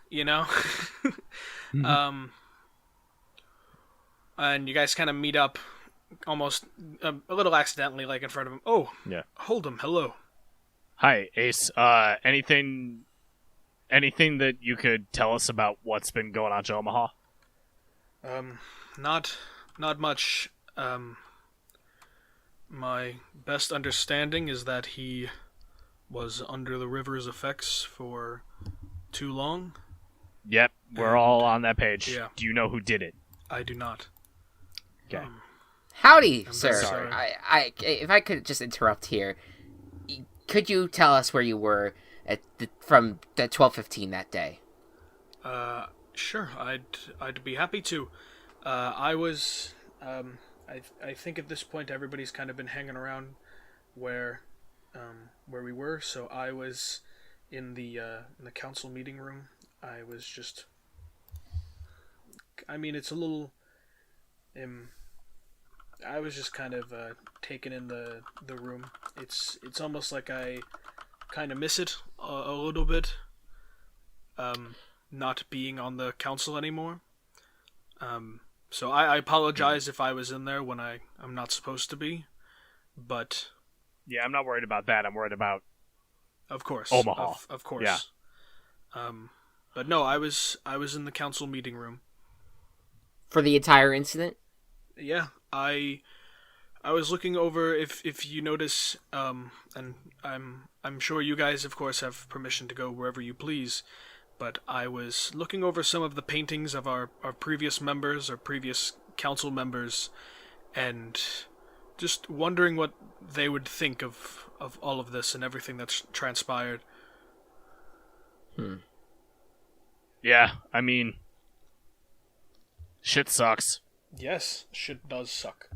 And you guys kind of meet up almost a little accidentally, like in front of him. Oh, yeah. Hold'em, hello. Hi, Ace. Anything that you could tell us about what's been going on to Omaha? Not much. My best understanding is that he was under the river's effects for too long. Yep, we're all on that page. Yeah. Do you know who did it? I do not. Okay. Howdy, I'm sir. sorry. If I could just interrupt here, could you tell us where you were from the 12:15 that day? Sure. I'd be happy to. I was. I think at this point everybody's kind of been hanging around where we were. So I was in the council meeting room. I was just. I mean, it's a little. I was just kind of taken in the room. It's almost like I kind of miss it a little bit. Not being on the council anymore. So I apologize if I was in there when I'm not supposed to be, but Yeah, I'm not worried about that. I'm worried about of course Omaha. Of course. Yeah. But no, I was in the council meeting room. For the entire incident? Yeah, I was looking over if you notice, and I'm sure you guys of course have permission to go wherever you please, but I was looking over some of the paintings of our previous members, our previous council members, and just wondering what they would think of all of this and everything that's transpired. Yeah, I mean, shit sucks. Yes, shit does suck.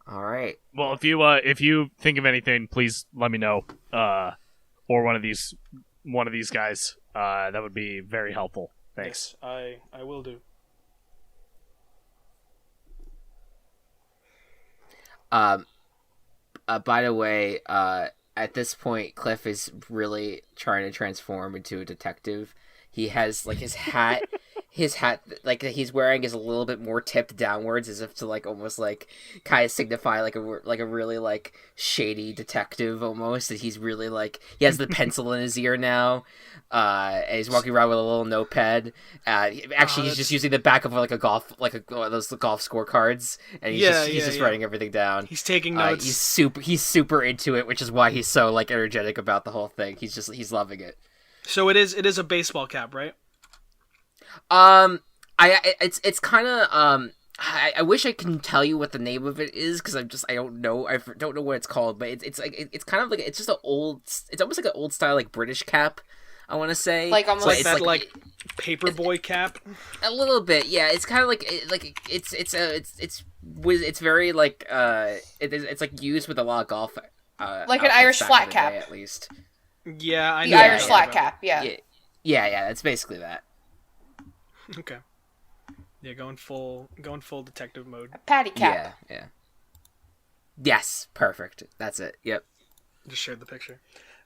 All right. Well, if you think of anything, please let me know. Or one of these guys. That would be very helpful. Thanks. Yes, I will do. By the way, at this point, Cliff is really trying to transform into a detective. He has like his hat like that he's wearing is a little bit more tipped downwards, as if to like almost like kind of signify like a really like shady detective almost. That he's really like he has the pencil in his ear now, and he's walking around with a little notepad. Actually, he's just using the back of like a golf those golf scorecards, and he's just writing everything down. He's taking notes. He's super into it, which is why he's so like energetic about the whole thing. He's loving it. So it is a baseball cap, right? It's kind of I wish I can tell you what the name of it is because I don't know what it's called, but it's kind of like it's just it's almost like an old style like British cap, I want to say, like almost like that like paperboy cap. A little bit, yeah. It's kind of like it's very like it's like used with a lot of golf, like an Irish flat cap at least. Yeah, I know. The Irish flat cap, yeah. Yeah, that's basically that. Okay. Yeah, going full detective mode. Patty cap. Yeah. Yes, perfect. That's it. Yep. Just shared the picture.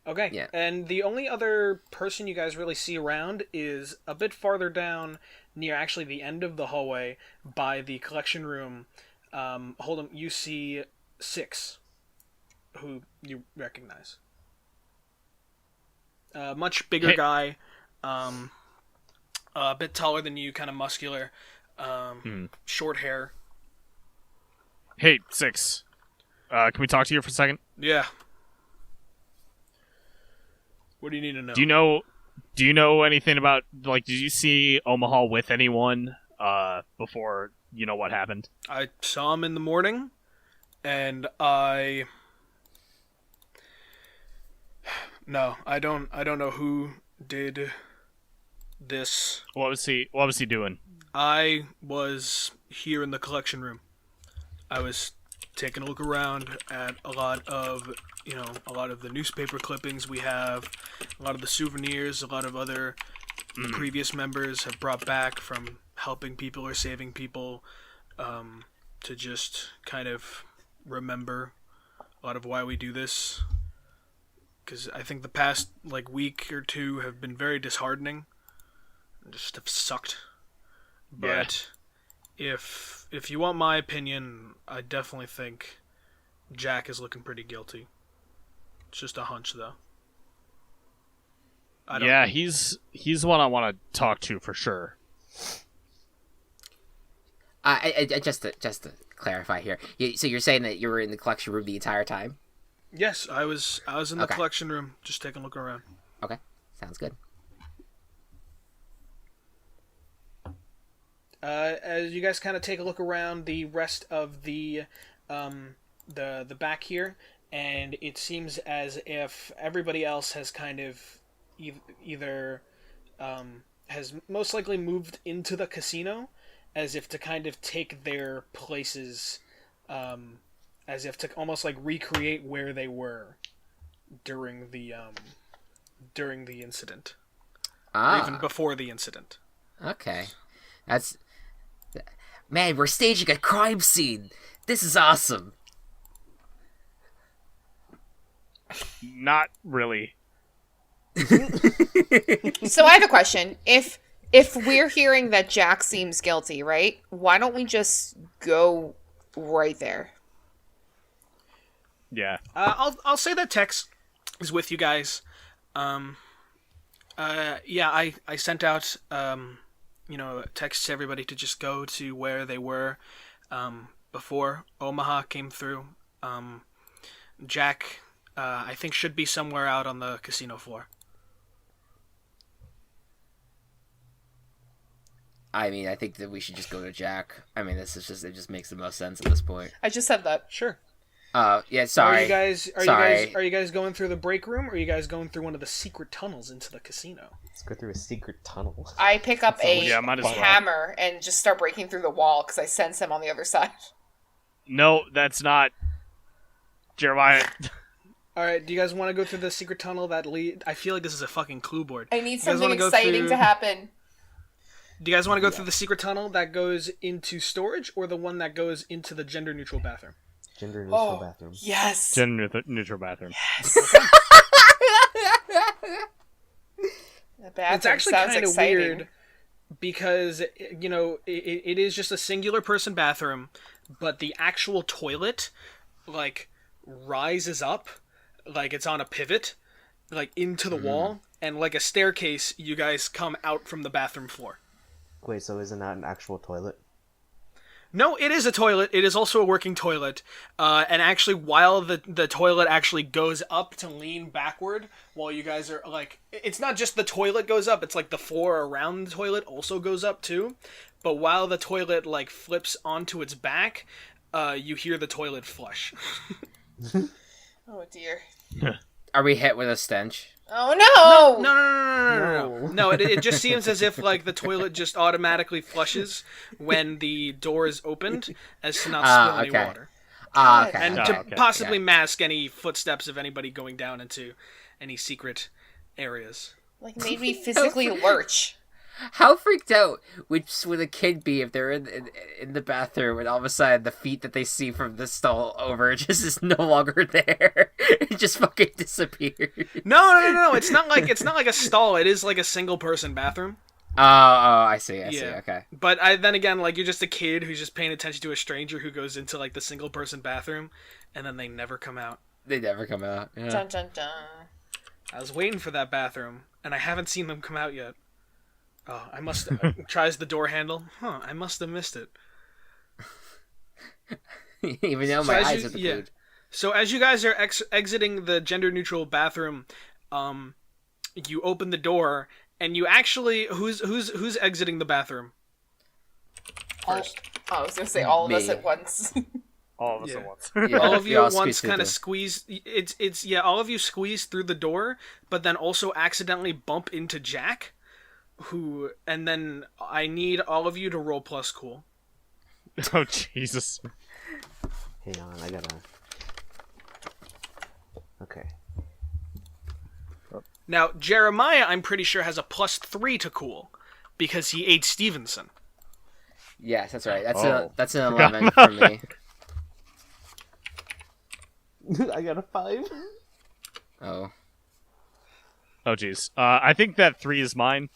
Okay. Yeah. And the only other person you guys really see around is a bit farther down, near actually the end of the hallway, by the collection room. Hold on. You see 6, who you recognize. Much bigger guy, a bit taller than you, kind of muscular, short hair. Hey, 6. Can we talk to you for a second? Yeah. What do you need to know? Do you know anything about, like, did you see Omaha with anyone before you know what happened? I saw him in the morning, and No, I don't know who did this. What was he doing? I was here in the collection room. I was taking a look around at a lot of the newspaper clippings we have, a lot of the souvenirs, a lot of other previous members have brought back from helping people or saving people, to just kind of remember a lot of why we do this. Because I think the past week or two have been very disheartening, just have sucked. But if you want my opinion, I definitely think Jack is looking pretty guilty. It's just a hunch, though. He's the one I want to talk to for sure. I just to clarify here. So you're saying that you were in the collection room the entire time? Yes, I was in the collection room, just taking a look around. Okay, sounds good. As you guys kind of take a look around the rest of the back here, and it seems as if everybody else has kind of either has most likely moved into the casino, as if to kind of take their places, as if to almost recreate where they were during the incident, or even before the incident. Okay, man, we're staging a crime scene. This is awesome. Not really. So I have a question. If we're hearing that Jack seems guilty, right? Why don't we just go right there? Yeah. I'll say that Tex is with you guys. I sent out texts to everybody to just go to where they were before Omaha came through. Jack, I think, should be somewhere out on the casino floor. I mean, I think that we should just go to Jack. I mean, it just makes the most sense at this point. I just said that. Sure. Sorry. Are you guys going through the break room, or are you guys going through one of the secret tunnels into the casino? Let's go through a secret tunnel. I pick up might as well. hammer and just start breaking through the wall because I sense him on the other side. No, that's not Jeremiah. All right, do you guys want to go through the secret tunnel that lead? I feel like this is a fucking clue board. I need something exciting to happen. Do you guys want to go through the secret tunnel that goes into storage, or the one that goes into the gender-neutral bathroom? Gender-neutral bathroom. Yes. Gender-neutral bathroom. Yes. It's actually kind of weird because, it is just a singular person bathroom, but the actual toilet, rises up, it's on a pivot, into the wall, and like a staircase, you guys come out from the bathroom floor. Wait, so isn't that an actual toilet? No, it is a toilet. It is also a working toilet. And actually, while the toilet actually goes up to lean backward, while you guys are, it's not just the toilet goes up, it's the floor around the toilet also goes up too. But while the toilet, flips onto its back, you hear the toilet flush. Oh, dear. Are we hit with a stench? Oh, no! No. No, it just seems as if, the toilet just automatically flushes when the door is opened, as to not spill any water. Okay. And to possibly mask any footsteps of anybody going down into any secret areas. Made me physically lurch. How freaked out would a kid be if they're in the bathroom and all of a sudden the feet that they see from the stall over just is no longer there? It just fucking disappeared. No. It's not like a stall. It is like a single person bathroom. Oh, I see. Okay. But then again, like you're just a kid who's just paying attention to a stranger who goes into like the single person bathroom, and then they never come out. They never come out. Yeah. Dun dun dun. I was waiting for that bathroom, and I haven't seen them come out yet. Oh, I must. Tries the door handle. I must have missed it. Even though my eyes are the food. So as you guys are exiting the gender-neutral bathroom, you open the door, and you actually who's exiting the bathroom first? I was gonna say all of us at once. All of us at once. Yeah, all of you all at once squeeze kind of through. squeeze. It's all of you squeeze through the door, but then also accidentally bump into Jack, and then I need all of you to roll plus cool. Oh Jesus! Hang on, I gotta. Okay. Now Jeremiah, I'm pretty sure has a +3 to cool, because he ate Stevenson. Yes, that's right. Oh. That's an 11 for me. I got a 5. Oh. Oh jeez. I think that 3 is mine.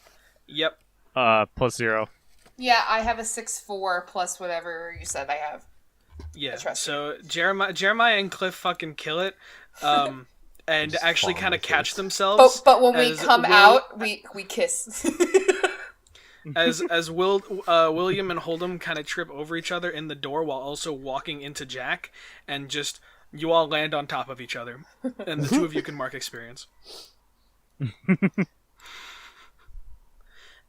Yep. +0. Yeah, I have a 6-4 plus whatever you said I have. Yeah. trust So Jeremiah and Cliff fucking kill it, and Just actually fall on kind my of catch face. themselves. But when we as come out, we kiss. as William and Hold'em kind of trip over each other in the door while also walking into Jack, and just you all land on top of each other, and the two of you can mark experience.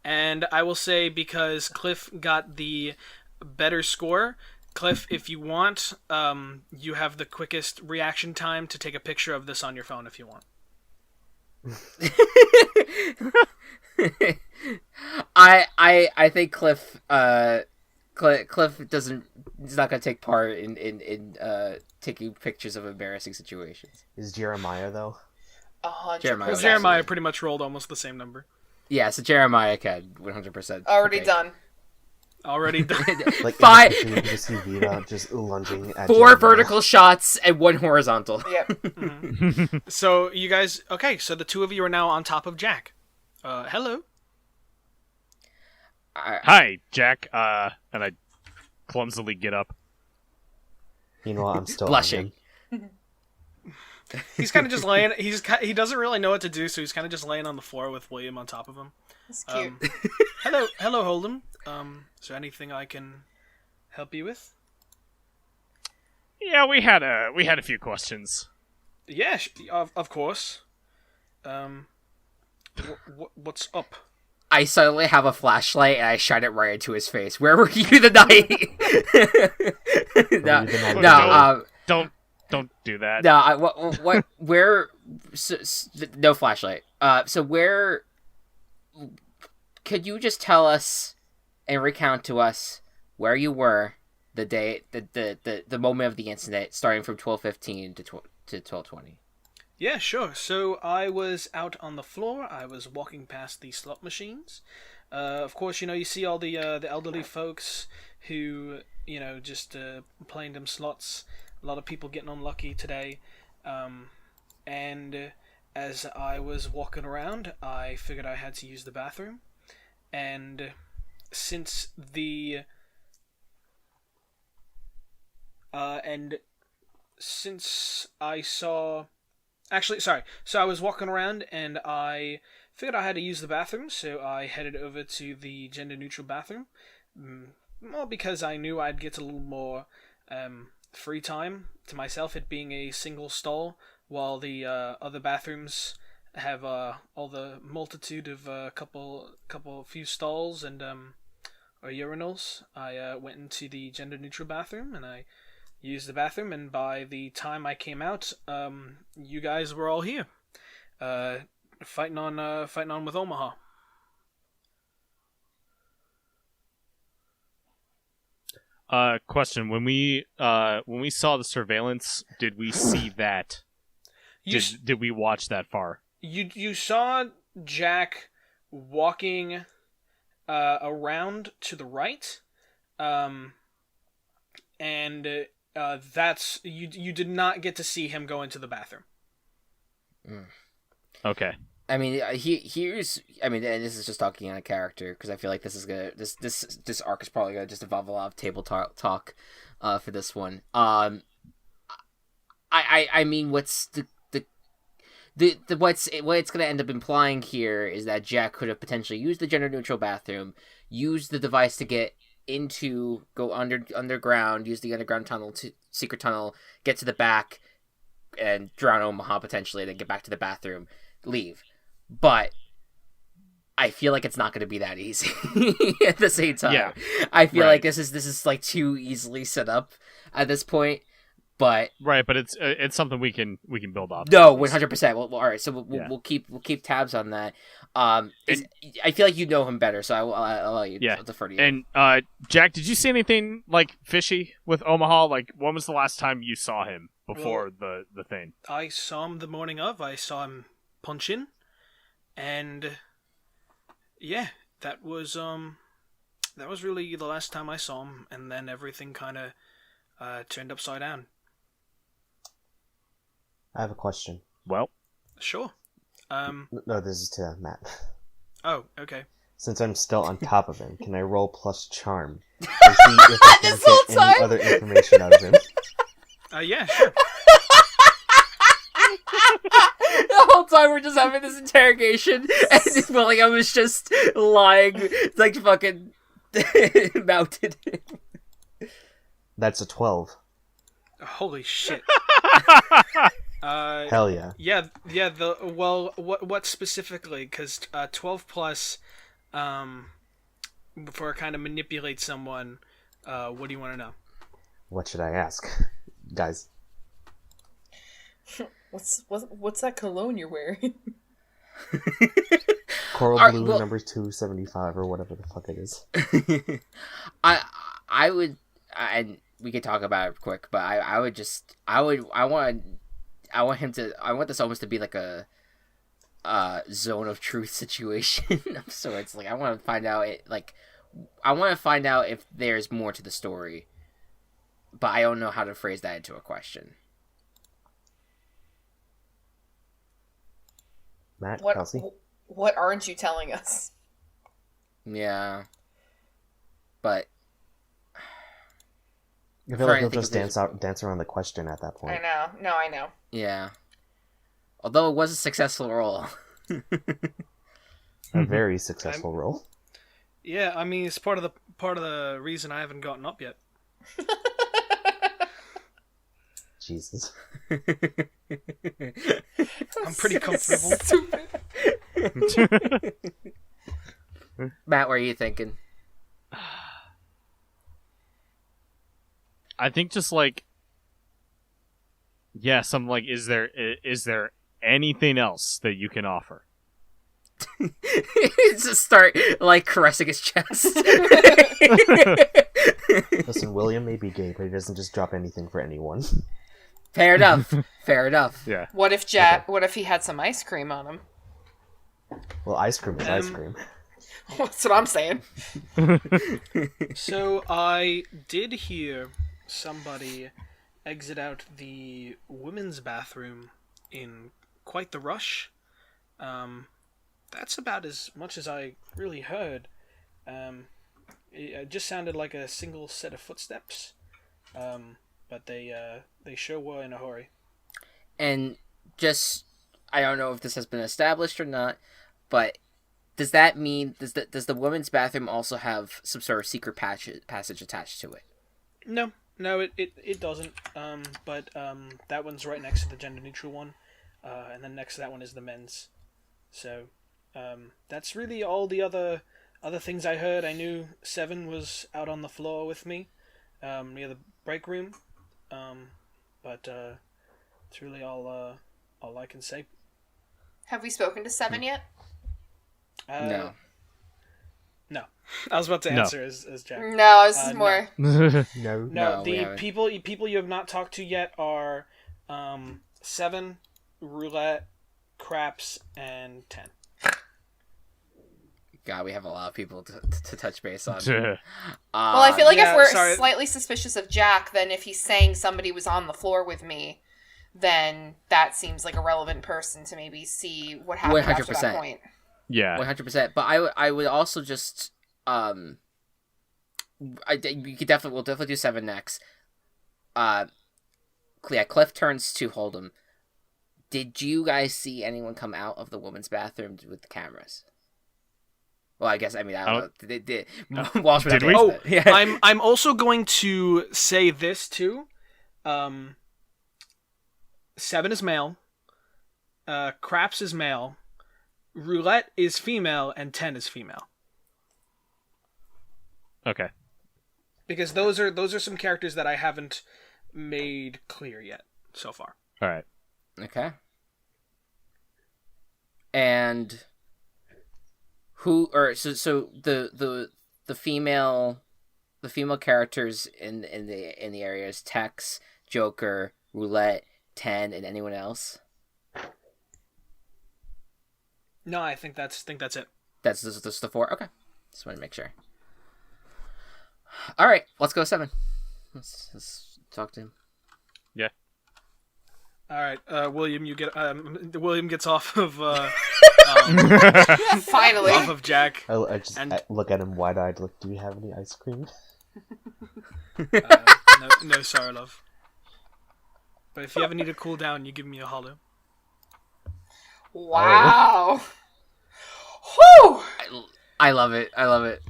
And I will say, because Cliff got the better score, Cliff, if you want, you have the quickest reaction time to take a picture of this on your phone if you want. I think Cliff doesn't. He's not gonna take part in taking pictures of embarrassing situations. Is Jeremiah though? 100%. Jeremiah. Well, Jeremiah pretty much rolled almost the same number. Yeah, so Jeremiah can 100%. Already done. Already done. Like Five- in the picture, you just see Vita just lunging at 4 Jeremiah. vertical shots and 1 horizontal. Yep. So you guys, okay, so the two of you are now on top of Jack. Hello. Hi, Jack. And I clumsily get up. Meanwhile, I'm still Blushing. on him. He's kind of just laying. He doesn't really know what to do, so he's kind of just laying on the floor with William on top of him. It's cute. Hello, Hold'em. Is there anything I can help you with? Yeah, we had a few questions. Yeah, of course. What's up? I suddenly have a flashlight and I shine it right into his face. Where were you the night? Don't do that. No, what, where, no flashlight. So where, could you just tell us and recount to us where you were the day, the moment of the incident, starting from 12:15 to 12:20? Yeah, sure. So I was out on the floor. I was walking past the slot machines. Of course, you see all the elderly folks who, just playing them slots. A lot of people getting unlucky today. And as I was walking around, I figured I had to use the bathroom. And since I saw... Actually, sorry. So I was walking around and I figured I had to use the bathroom, so I headed over to the gender-neutral bathroom. Well, because I knew I'd get a little more free time to myself, it being a single stall, while the other bathrooms have all the multitude of few stalls and or urinals. I went into the gender-neutral bathroom and I used the bathroom, and by the time I came out, you guys were all here, fighting on with Omaha. Question: When we saw the surveillance, did we see that? Did we watch that far? You saw Jack walking around to the right, and that's you did not get to see him go into the bathroom. Okay. I mean, here's. I mean, and this is just talking on a character because I feel like this is gonna this arc is probably gonna just involve a lot of table talk, for this one. I mean, what's what it's gonna end up implying here is that Jack could have potentially used the gender neutral bathroom, used the device to get go underground, use the underground secret tunnel, get to the back, and drown Omaha potentially, then get back to the bathroom, leave. But I feel like it's not going to be that easy at the same time. Yeah. I feel like this is like too easily set up at this point. But right, but it's something we can build up. No, 100%. Well, all right, so we'll keep tabs on that. I feel like you know him better, so I'll allow you. Yeah. Defer to you. And Jack, did you see anything like fishy with Omaha? Like, when was the last time you saw him before the thing? I saw him the morning of. I saw him punch in, and yeah, that was really the last time I saw him, and then everything kind of turned upside down. I have a question. Well, Sure. No, this is to Matt. Oh, okay. Since I'm still on top of him, can I roll plus charm to see if I can This whole get any time? other information out of him? Yeah, sure. The whole time we're just having this interrogation, and William is just lying, like fucking mounted. That's a 12. Holy shit. Hell yeah. Yeah. What specifically? Because 12 plus, before I kind of manipulate someone, what do you want to know? What should I ask? Guys. What's that cologne you're wearing? Coral Blue number 275 or whatever the fuck it is. I would, and we could talk about it quick, but I want this almost to be like a zone of truth situation of sorts. Like, I want to find out if there's more to the story, but I don't know how to phrase that into a question. Matt, What Kelsey? what aren't you telling us? Yeah, but I feel like he'll just dance around the question at that point. I know. No, I know. yeah. Although it was a successful role. A very successful role. Yeah, I mean, it's part of the reason I haven't gotten up yet. Jesus. I'm pretty comfortable. Stupid. Matt, what are you thinking? I think just like, yeah, some like, is there anything else that you can offer? Just start like caressing his chest. Listen, William may be gay, but he doesn't just drop anything for anyone. Fair enough. Fair enough. Yeah. What if Jack? What if he had some ice cream on him? Well, ice cream is ice cream. That's what I'm saying. So I did hear somebody exit out the women's bathroom in quite the rush. That's about as much as I really heard. It just sounded like a single set of footsteps, but they sure were in a hurry. And just, I don't know if this has been established or not, but does that mean does the women's bathroom also have some sort of secret passage attached to it? No, it doesn't. But that one's right next to the gender neutral one, and then next to that one is the men's. So, that's really all the other things I heard. I knew Seven was out on the floor with me, near the break room, but it's really all I can say. Have we spoken to Seven yet? No. No. I was about to No. answer as Jack. No, this is more. No. No, No, we the haven't. people you have not talked to yet are Seven, Roulette, Craps, and 10. God, we have a lot of people to touch base on. Well, I feel like yeah, if we're sorry. slightly suspicious of Jack, then if he's saying somebody was on the floor with me, then that seems like a relevant person to maybe see what happened after that 100%. point. Yeah. 100%. But I would also just we'll definitely do 7 next. Cliff turns to Hold'em. Did you guys see anyone come out of the woman's bathroom with the cameras? Well, I guess I don't know. Did Walsh would have Did to we? answer Oh, that. Yeah. I'm also going to say this too. 7 is male. Craps is male. Roulette is female, and 10 is female. Okay. Because those are some characters that I haven't made clear yet so far. All right. Okay. And so the female characters in the area is Tex, Joker, Roulette, 10, and anyone else? No, I think that's it. That's the 4? Okay. Just want to make sure. All right, let's go 7. Let's talk to him. Yeah. All right, William, you get William gets off of Finally. off of Jack. I look at him wide-eyed. Look, do we have any ice cream? No, sorry, love. But if you ever need to cool down, you give me a holler. Wow. Whew! I love it. I love it.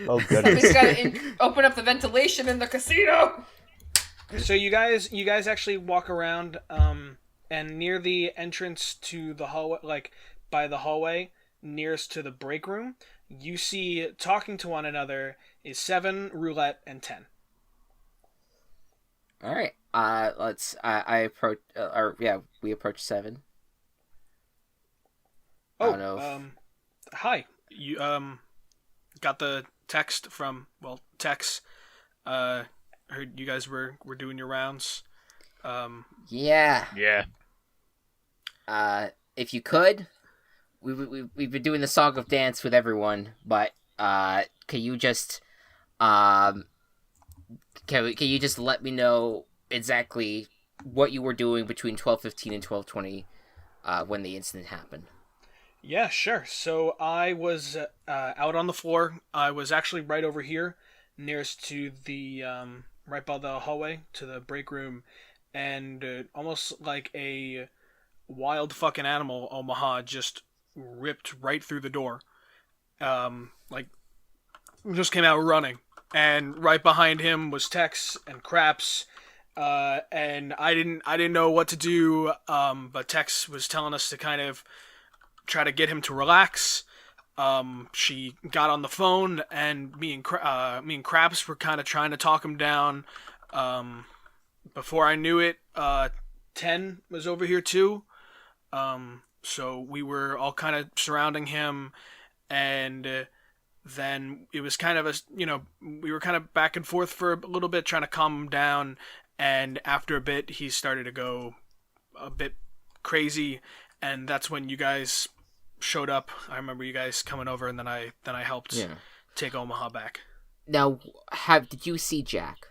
Oh goodness. Somebody's got to open up the ventilation in the casino. So you guys actually walk around, and near the entrance to the hallway, like by the hallway nearest to the break room, you see talking to one another is 7, Roulette, and 10. All right. Let's. I approach. We approach 7. I don't know Hi. You got the text from Tex. Heard you guys were doing your rounds. Yeah. Yeah. If you could, we've been doing the song of dance with everyone, but can you just can you just let me know exactly what you were doing between 12:15 and 12:20 when the incident happened? Yeah, sure. So I was out on the floor. I was actually right over here, nearest to the right by the hallway to the break room, and almost like a wild fucking animal, Omaha just ripped right through the door. Like just came out running, and right behind him was Tex and Craps. And I didn't know what to do. But Tex was telling us to kind of try to get him to relax. She got on the phone, and me and Craps were kind of trying to talk him down. Before I knew it, 10 was over here too. So we were all kind of surrounding him, and then it was kind of we were kind of back and forth for a little bit, trying to calm him down. And after a bit, he started to go a bit crazy, and that's when you guys showed up. I remember you guys coming over, and then I helped take Omaha back. Now, did you see Jack?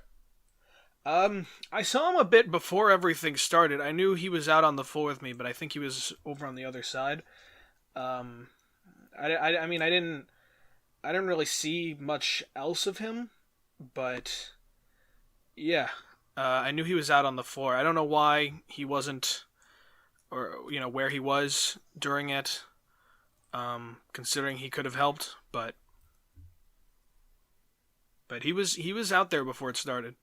I saw him a bit before everything started. I knew he was out on the floor with me, but I think he was over on the other side. I mean, I didn't really see much else of him, but yeah, I knew he was out on the floor. I don't know why he wasn't, or where he was during it. Considering he could have helped, but he was out there before it started.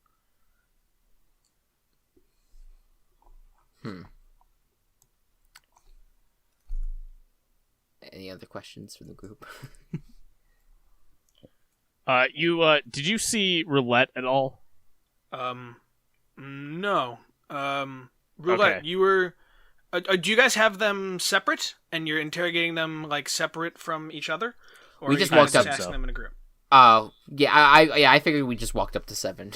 Any other questions from the group? Did you see Roulette at all? No. Roulette, Okay. you were. Do you guys have them separate, and you're interrogating them like separate from each other, or We are just you guys walked up, asking so. them in a group? Oh, yeah, I figured we just walked up to 7.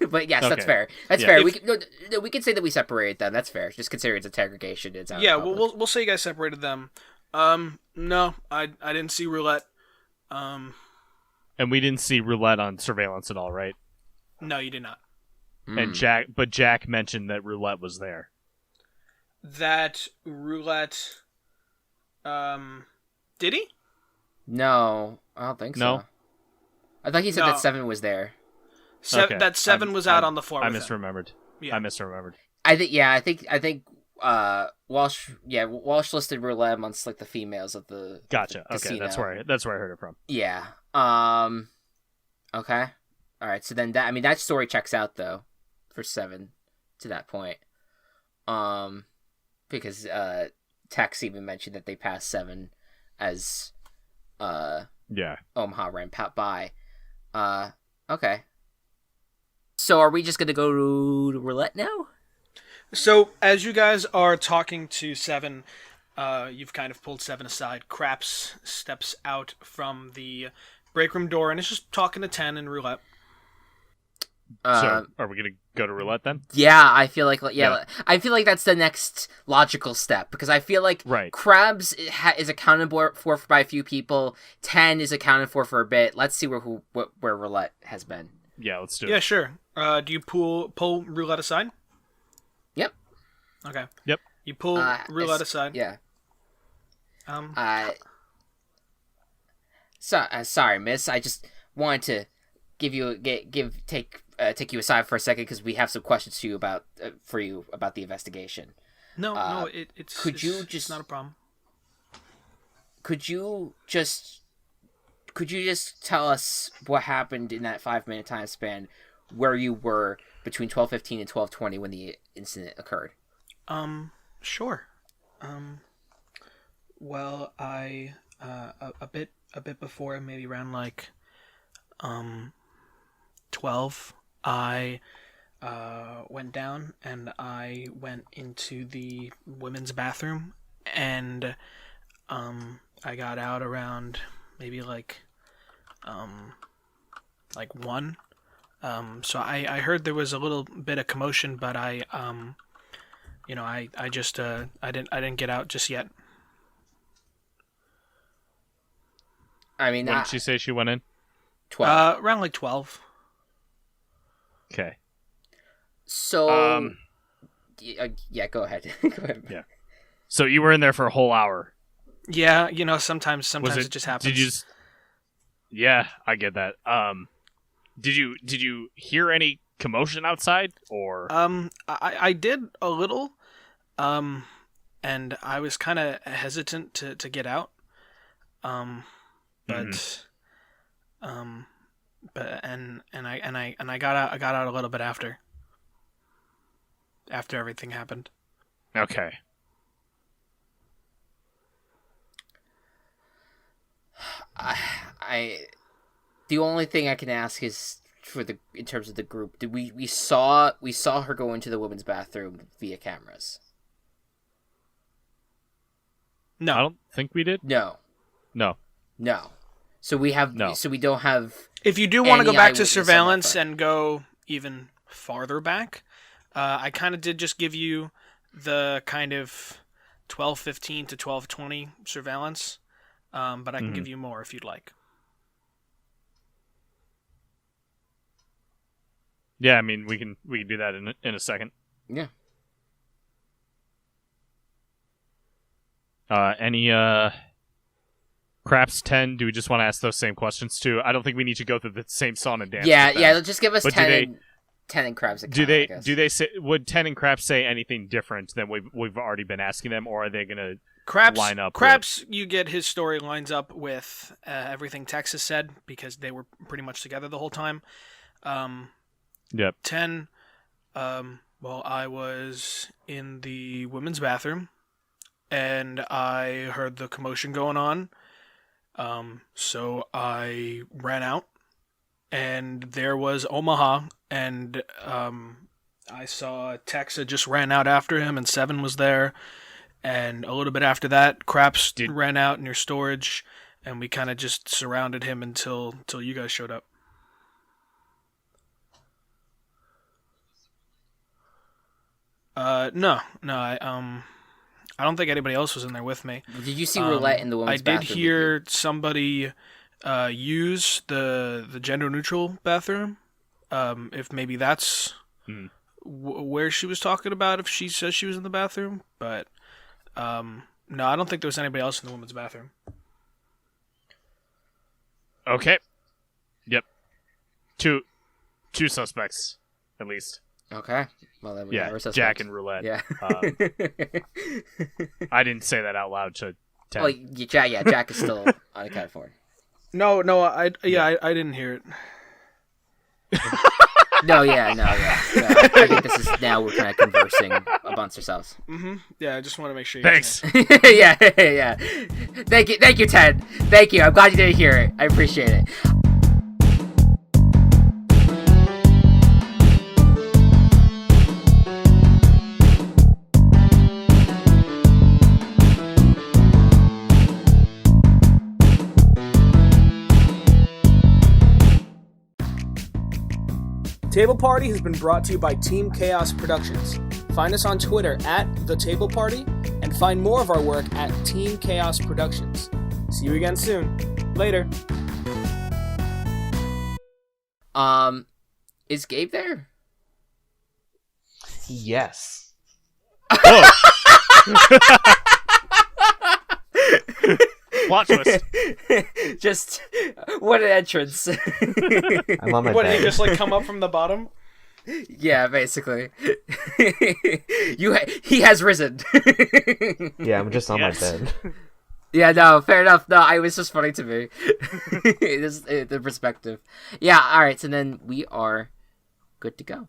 But yes, that's Okay. fair. That's Yeah. fair. We can say that we separated them. That's fair. Just consider it's interrogation. Yeah, we'll say you guys separated them. No, I didn't see Roulette. And we didn't see roulette on surveillance at all, right? No, you did not. And Jack mentioned that roulette was there. That roulette. Did he? No, I don't think so. No? I thought he said No. that 7 was there. Okay. That 7 was out on the floor. I with him. misremembered. Yeah. I misremembered. I think Walsh listed roulette amongst like the females of the Gotcha. the Okay, casino. that's where I heard it from. Yeah. Okay. All right. So then that story checks out though, for 7, to that point. Because Tex even mentioned that they passed 7 as Omaha ran by. Okay. So are we just gonna go to roulette now? So as you guys are talking to 7, you've kind of pulled 7 aside. Craps steps out from the break room door and is just talking to 10 in roulette. So are we gonna go to roulette then? Yeah, I feel like I feel like that's the next logical step, because I feel like Krabs is accounted for by a few people. 10 is accounted for a bit. Let's see where roulette has been. Yeah, let's do it. Yeah, sure. Do you pull roulette aside? Yep. Okay. Yep. You pull roulette aside. Yeah. Sorry, miss. I just wanted to take you aside for a second, because we have some questions to you about the investigation. No, it's not a problem. Could you just tell us what happened in that 5-minute time span, where you were between 12:15 and 12:20 when the incident occurred? Sure. Well, I a bit before, maybe around like 12, I went down and I went into the women's bathroom, and I got out around maybe like 1. So I heard there was a little bit of commotion, but I just I didn't get out just yet. I mean, when did she say she went in? 12. Around like 12. Okay. So, yeah, go ahead. Go ahead. Yeah. So you were in there for a whole hour. Yeah, sometimes it just happens. Did you just... Yeah, I get that. Did you hear any commotion outside, or? I did a little, and I was kind of hesitant to get out, but I got out. I got out a little bit after everything happened. Okay. The only thing I can ask is in terms of the group, did we saw her go into the women's bathroom via cameras? No, I don't think we did. No. So we have no. So we don't have. If you do want to go back to eyewitness on that surveillance front. and go even farther back, I kind of did just give you the kind of 12:15 to 12:20 surveillance, but I can give you more if you'd like. Yeah, I mean we can do that in a second. Yeah. Any Craps 10? Do we just want to ask those same questions too? I don't think we need to go through the same song and dance. Yeah. Just give us But 10 and Krabs. Do they say, would 10 and Craps say anything different than we've already been asking them, or are they gonna line up? Craps, you get his story lines up with everything Texas said, because they were pretty much together the whole time. Yep. 10, well, I was in the women's bathroom, and I heard the commotion going on. So I ran out, and there was Omaha, and I saw Texa just ran out after him, and 7 was there, and a little bit after that, Craps ran out near storage, and we kind of just surrounded him until you guys showed up. No, I don't think anybody else was in there with me. Did you see roulette in the women's I bathroom? did hear somebody use the gender neutral bathroom. If maybe that's where she was talking about. If she says she was in the bathroom, but no, I don't think there was anybody else in the women's bathroom. Okay. Yep. Two suspects, at least. Okay. Well, then we have our suspect. Jack and Roulette. Yeah. I didn't say that out loud to Ted. Well, Jack is still unaccounted for. No, I didn't hear it. No. I think this is now we're kind of conversing amongst ourselves. Mm-hmm. Yeah, I just want to make sure. You Thanks. yeah. Thank you, Ted. Thank you. I'm glad you didn't hear it. I appreciate it. Table Party has been brought to you by Team Chaos Productions. Find us on Twitter at The Table Party and find more of our work at Team Chaos Productions. See you again soon. Later. Is Gabe there? Yes. Oh. Plot twist. Just what an entrance. I'm on my What, bed. did he just like come up from the bottom? Yeah, basically. He has risen. Yeah, I'm just on Yes. my bed. Yeah, no, fair enough. No, it was just funny to me. The perspective. Yeah, all right. So then we are good to go.